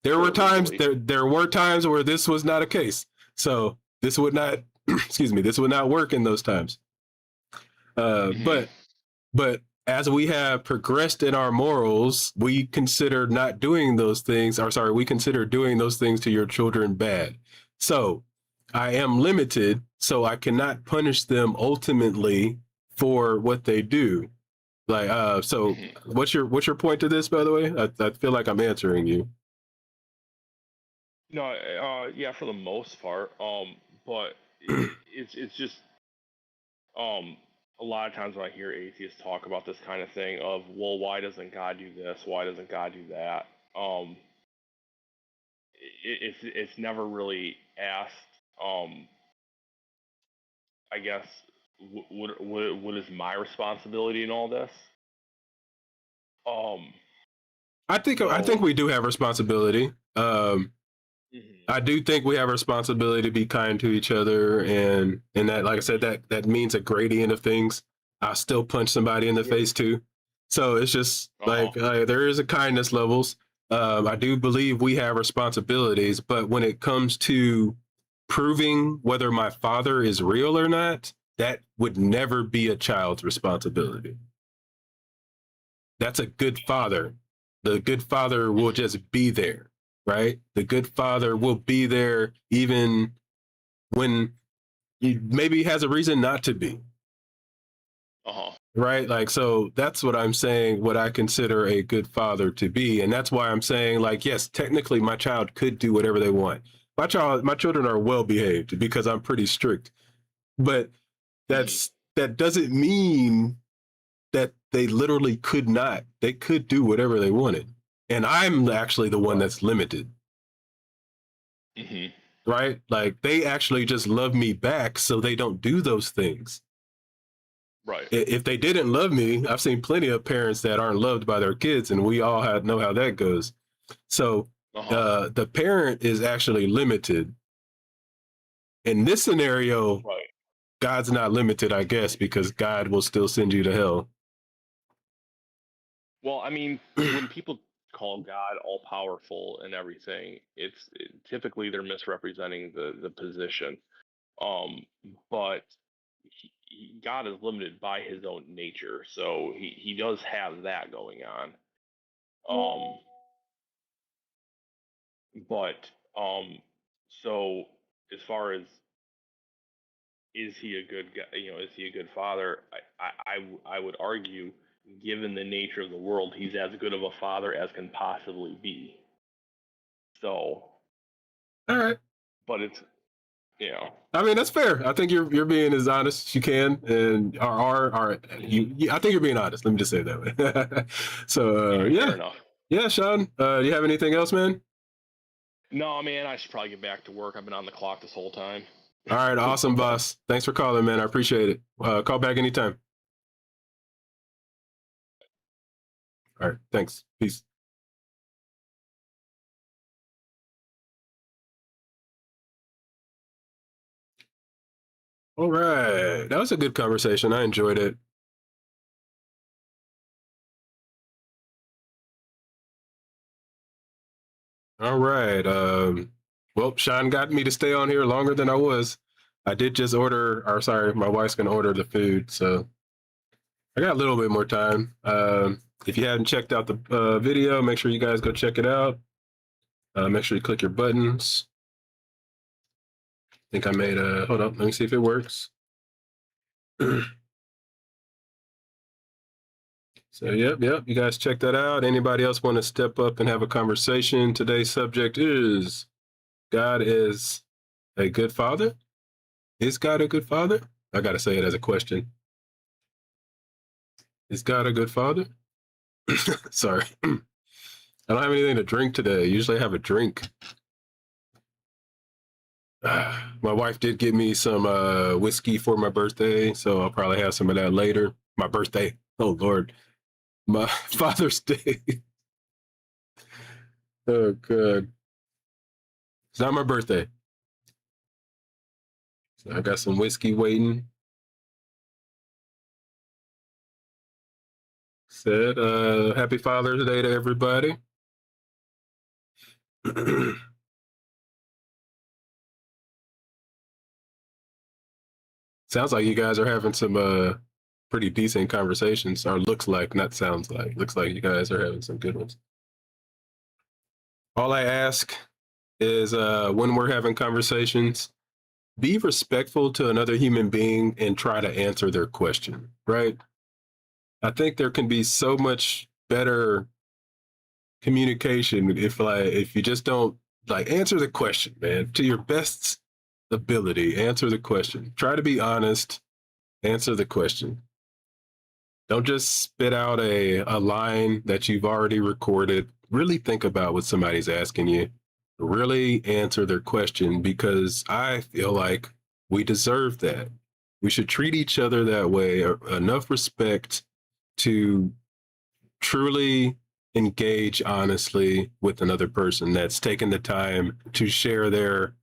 There were times where this was not a case, so this would not, excuse me, this would not work in those times. But as we have progressed in our morals, we consider not doing those things, or sorry, we consider doing those things to your children bad. So I am limited, so I cannot punish them ultimately for what they do. Like, so what's your point to this, by the way? I feel like I'm answering you. No, yeah, for the most part. But it's just a lot of times when I hear atheists talk about this kind of thing of, well, why doesn't God do this? Why doesn't God do that? it's never really asked. I guess what is my responsibility in all this? I think we do have responsibility. I do think we have a responsibility to be kind to each other, and that, like I said, that means a gradient of things. I'll still punch somebody in the face too. So it's just like there is a kindness levels. I do believe we have responsibilities, but when it comes to proving whether my father is real or not, that would never be a child's responsibility. That's a good father. The good father will just be there, right? The good father will be there even when he maybe has a reason not to be. Right? Like, so that's what I'm saying, what I consider a good father to be. And that's why I'm saying, like, yes, technically my child could do whatever they want. My children are well behaved because I'm pretty strict. But that doesn't mean that they literally could not. They could do whatever they wanted. And I'm actually the one that's limited. Right? Like, they actually just love me back, so they don't do those things. Right. If they didn't love me, I've seen plenty of parents that aren't loved by their kids, and we all know how that goes. So the parent is actually limited. In this scenario, God's not limited, I guess, because God will still send you to hell. Well, I mean, when people call God all powerful and everything, typically they're misrepresenting the position. But God is limited by his own nature, so he does have that going on. So as far as is he a good guy, is he a good father? I would argue, given the nature of the world, he's as good of a father as can possibly be. So, all right, but it's I mean, that's fair. I think you're being as honest as you can, and I think you're being honest. Let me just say it that way. So fair enough. Yeah, Sean. Do you have anything else, man? No, man. I should probably get back to work. I've been on the clock this whole time. All right, awesome, boss. Thanks for calling, man. I appreciate it. Call back anytime. All right, thanks. Peace. All right, that was a good conversation. I enjoyed it. All right. Well, Sean got me to stay on here longer than I was. I did just my wife's gonna order the food, so I got a little bit more time. If you haven't checked out the video, make sure you guys go check it out. Make sure you click your buttons. I think I made hold up, let me see if it works. So yep, you guys check that out. Anybody else want to step up and have a conversation? Today's subject is God is a good father. Is God a good father? I gotta say it as a question. Is God a good father? Sorry. I don't have anything to drink today. Usually I have a drink. My wife did get me some whiskey for my birthday, so I'll probably have some of that later. My birthday. Oh, Lord. My Father's Day. Oh, God. It's not my birthday. So I got some whiskey waiting. Said, happy Father's Day to everybody. Sounds like you guys are having some pretty decent conversations, or looks like, not sounds like. Looks like you guys are having some good ones. All I ask is when we're having conversations, be respectful to another human being and try to answer their question, right? I think there can be so much better communication if you just don't answer the question, man, to your best ability. Answer the question. Try to be honest. Answer the question. Don't just spit out a line that you've already recorded. Really think about what somebody's asking you. really answer their question, because I feel like we deserve that. We should treat each other that way, enough respect to truly engage honestly with another person that's taken the time to share their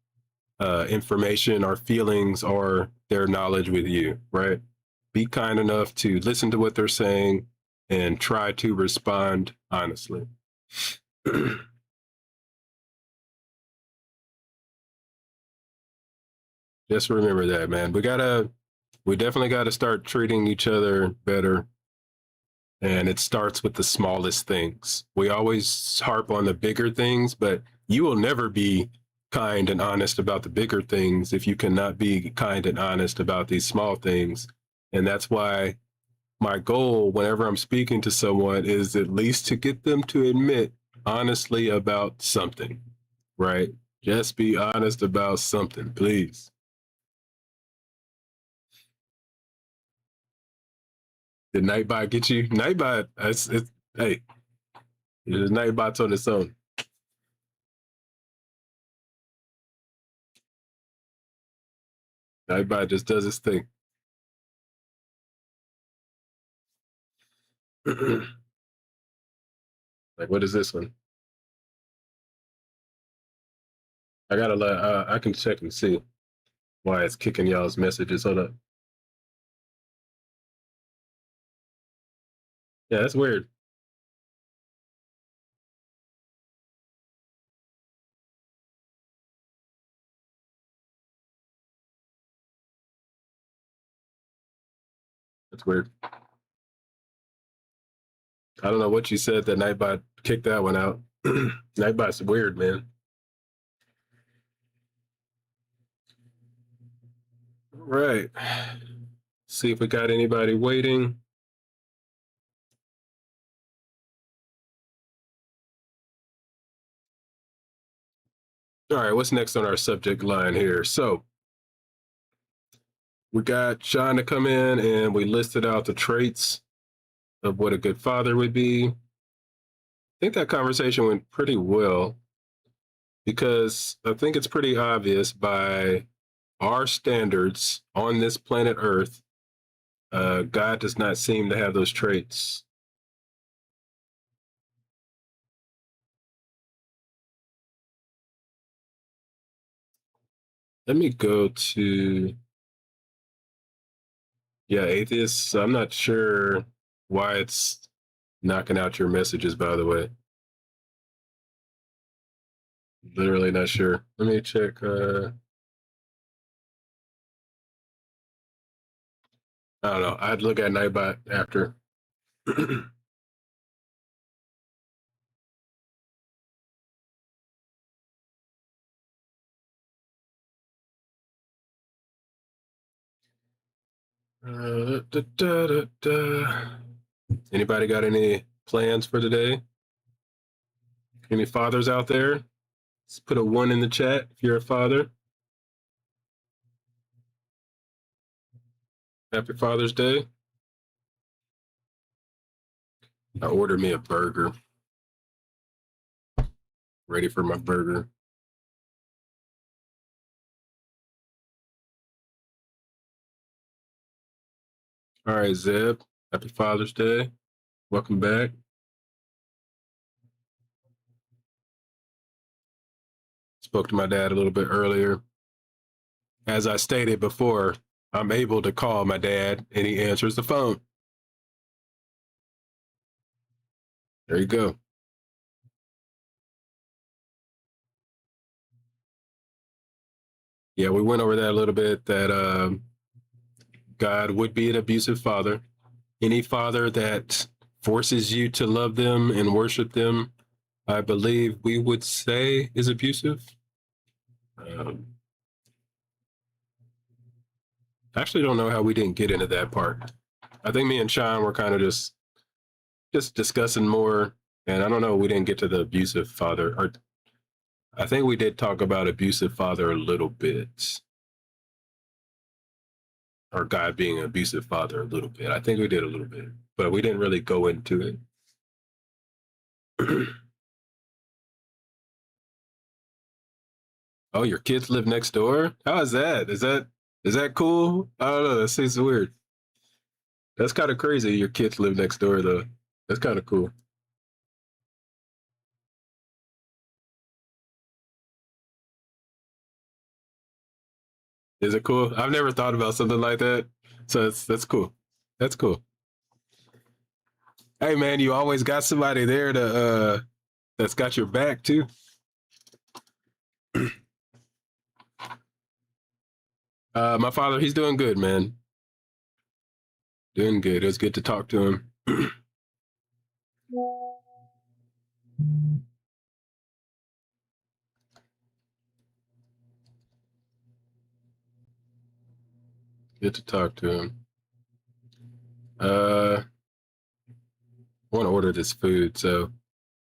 information or feelings or their knowledge with you, right? Be kind enough to listen to what they're saying and try to respond honestly. Just remember that, man. We definitely gotta start treating each other better. And it starts with the smallest things. We always harp on the bigger things, but you will never be kind and honest about the bigger things if you cannot be kind and honest about these small things. And that's why my goal whenever I'm speaking to someone is at least to get them to admit honestly about something, right? Just be honest about something, please. Did Nightbot get you? Nightbot, hey, there's Nightbots on its own. Nightbot just does his thing. Like, what is this one? I gotta let, I can check and see why it's kicking y'all's messages. Hold up. Yeah, that's weird. That's weird. I don't know what you said that Nightbot kicked that one out. Nightbot's weird, man. Right. See if we got anybody waiting. All right, what's next on our subject line here? So we got Sean to come in and we listed out the traits of what a good father would be. I think that conversation went pretty well because I think it's pretty obvious by our standards on this planet Earth, God does not seem to have those traits. Let me go to, yeah, atheists. I'm not sure why it's knocking out your messages, by the way. Literally not sure. Let me check. I don't know. I'd look at Nightbot after. Anybody got any plans for today? Any fathers out there? Let's put a 1 in the chat if you're a father. Happy Father's Day. I ordered me a burger. Ready for my burger. All right, Zeb. Happy Father's Day. Welcome back. Spoke to my dad a little bit earlier. As I stated before, I'm able to call my dad and he answers the phone. There you go. Yeah, we went over that a little bit, that God would be an abusive father. Any father that forces you to love them and worship them, I believe we would say is abusive. I actually don't know how we didn't get into that part. I think me and Sean were kind of just discussing more, and I don't know, we didn't get to the abusive father. Or I think we did talk about abusive father a little bit, or God being an abusive father a little bit. I think we did a little bit, but we didn't really go into it. Oh, your kids live next door? How is that? Is that cool? I don't know. That seems weird. That's kind of crazy. Your kids live next door, though. That's kind of cool. Is it cool? I've never thought about something like that. So that's cool. That's cool. Hey man, you always got somebody there to that's got your back too. My father, he's doing good, man. Doing good. It was good to talk to him. Good to talk to him. I want to order this food, so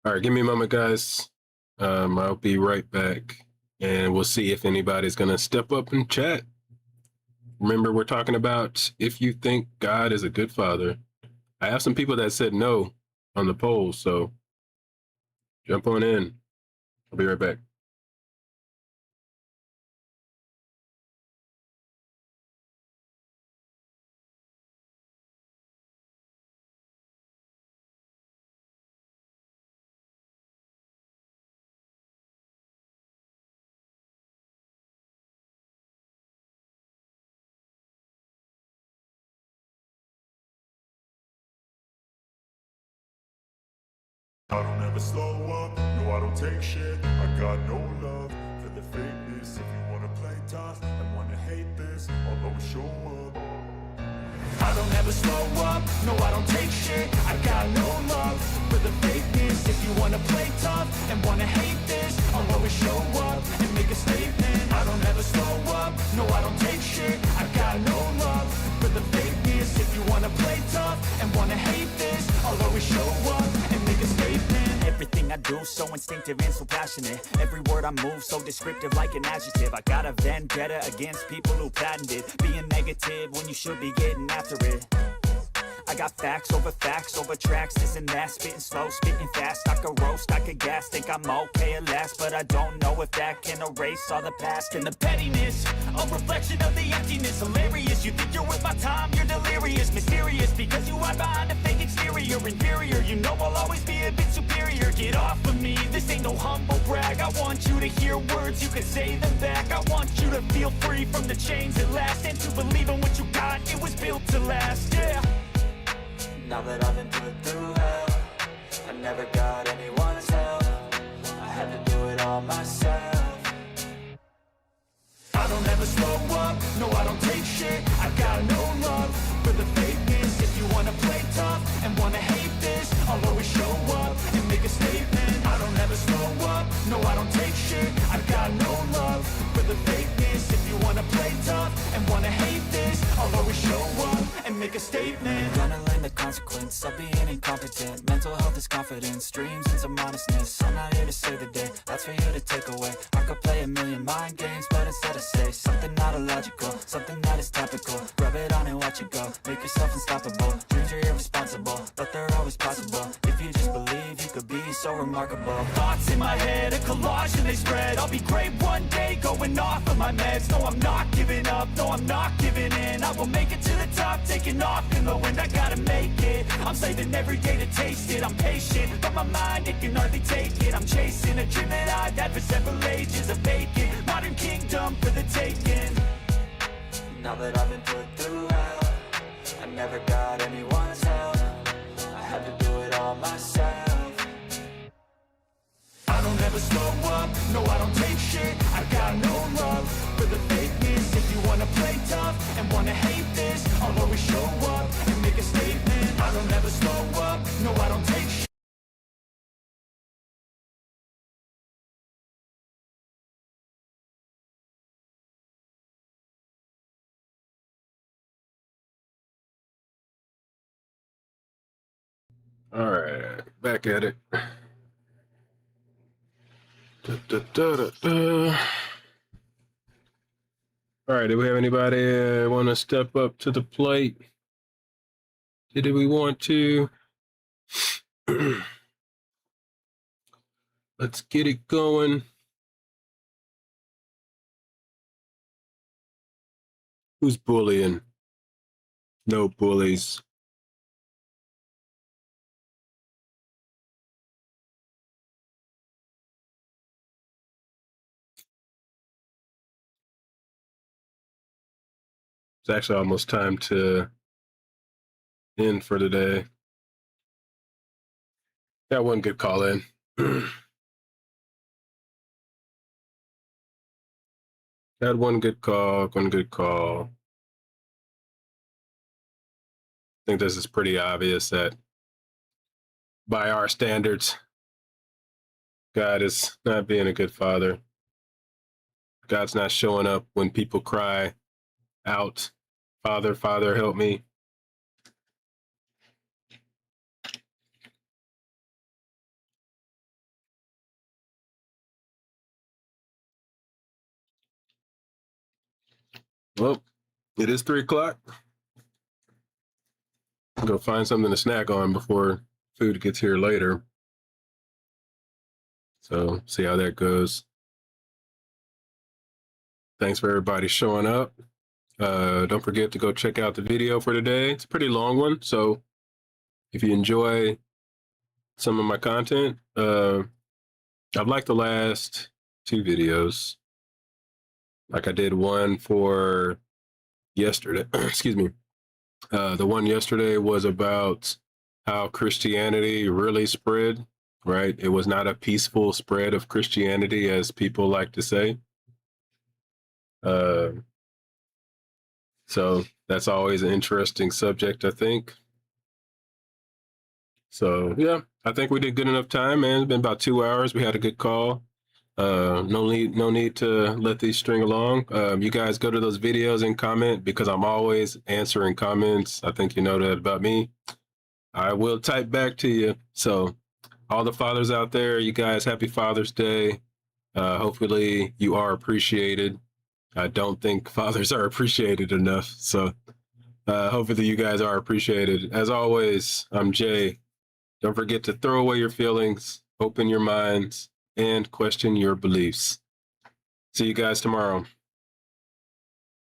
all right, give me a moment, guys. I'll be right back, and we'll see if anybody's gonna step up and chat. Remember, we're talking about if you think God is a good father. I have some people that said no on the poll, so jump on in. I'll be right back. I don't ever slow up, no I don't take shit. I got no love for the fakeness. If you wanna play tough and wanna hate this, I'll always show up. I don't ever slow up, no I don't take shit. I got no love for the fakeness. If you wanna play tough and wanna hate this, I'll always show up and make a statement. I don't ever slow up, no I don't take shit. I got no love for the fakeness. If you wanna play tough and wanna hate this, I'll always show up and make a statement. Everything I do so instinctive and so passionate. Every word I move so descriptive like an adjective. I got a vendetta against people who patented being negative when you should be getting after it. I got facts over tracks, this and that. Spitting slow, spitting fast. I could roast, I could gas. Think I'm okay at last, but I don't know if that can erase all the past. And the pettiness, a reflection of the emptiness. Hilarious, you think you're worth my time, you're delirious. Mysterious, because you hide behind a fake exterior. Inferior, you know I'll always be a bit superior. Get off of me, this ain't no humble brag. I want you to hear words, you can say them back. I want you to feel free from the chains at last, and to believe in what you got, it was built to last, yeah. Now that I've been put through hell, I never got anyone's help. I had to do it all myself. I don't ever slow up, no I don't take shit. I got no love for the fakeness. If you wanna play tough and wanna hate this, I'll always show up and make a statement. I don't ever slow up, no I don't take shit. I got no love for the fakeness. If you wanna play tough and wanna hate this, I'll always show up and make a statement. Gonna learn the consequence of being incompetent. Mental health is confidence, dreams and some honestness. I'm not here to save the day, that's for you to take away. I could play a million mind games, but instead I say something not illogical, something that is topical. Rub it on and watch it go, make yourself unstoppable. Dreams are irresponsible, but they're always possible. If you just believe, you could be so remarkable. Thoughts in my head, a collage and they spread. I'll be great one day, going off of my meds. No, I'm not giving up, no, I'm not giving in. I will make it to the top, taking off in the wind. I gotta make it, I'm saving every day to taste it. I'm patient, but my mind, it can hardly take it. I'm chasing a dream that I've had for several ages. A vacant, modern kingdom for the taking. Now that I've been put through hell, I never got anyone's help. I had to do it all myself. I don't ever slow up, no I don't take shit. I got no love for the fakeness. If you wanna play tough and wanna hate this, I'll always show up and make a statement. I don't ever slow up, no I don't take shit. All right, back at it. Da, da, da, da, da. All right, do we have anybody want to step up to the plate? Did we want to? Let's get it going. Who's bullying? No bullies. It's actually almost time to end for today. Got one good call in. Had one good call. I think this is pretty obvious that by our standards, God is not being a good father. God's not showing up when people cry out, Father, Father, help me. Well, it is 3 o'clock. Go find something to snack on before food gets here later. So see how that goes. Thanks for everybody showing up. Don't forget to go check out the video for today. It's a pretty long one, so if you enjoy some of my content, I've liked the last 2 videos. Like I did one for yesterday. Excuse me. The one yesterday was about how Christianity really spread, right? It was not a peaceful spread of Christianity, as people like to say. So that's always an interesting subject, I think. So yeah, I think we did good enough time, man. It's been about 2 hours. We had a good call. No need to let these string along. You guys go to those videos and comment, because I'm always answering comments. I think you know that about me. I will type back to you. So all the fathers out there, you guys, happy Father's Day. Hopefully you are appreciated. I don't think fathers are appreciated enough. So hopefully you guys are appreciated. As always, I'm Jay. Don't forget to throw away your feelings, open your minds, and question your beliefs. See you guys tomorrow.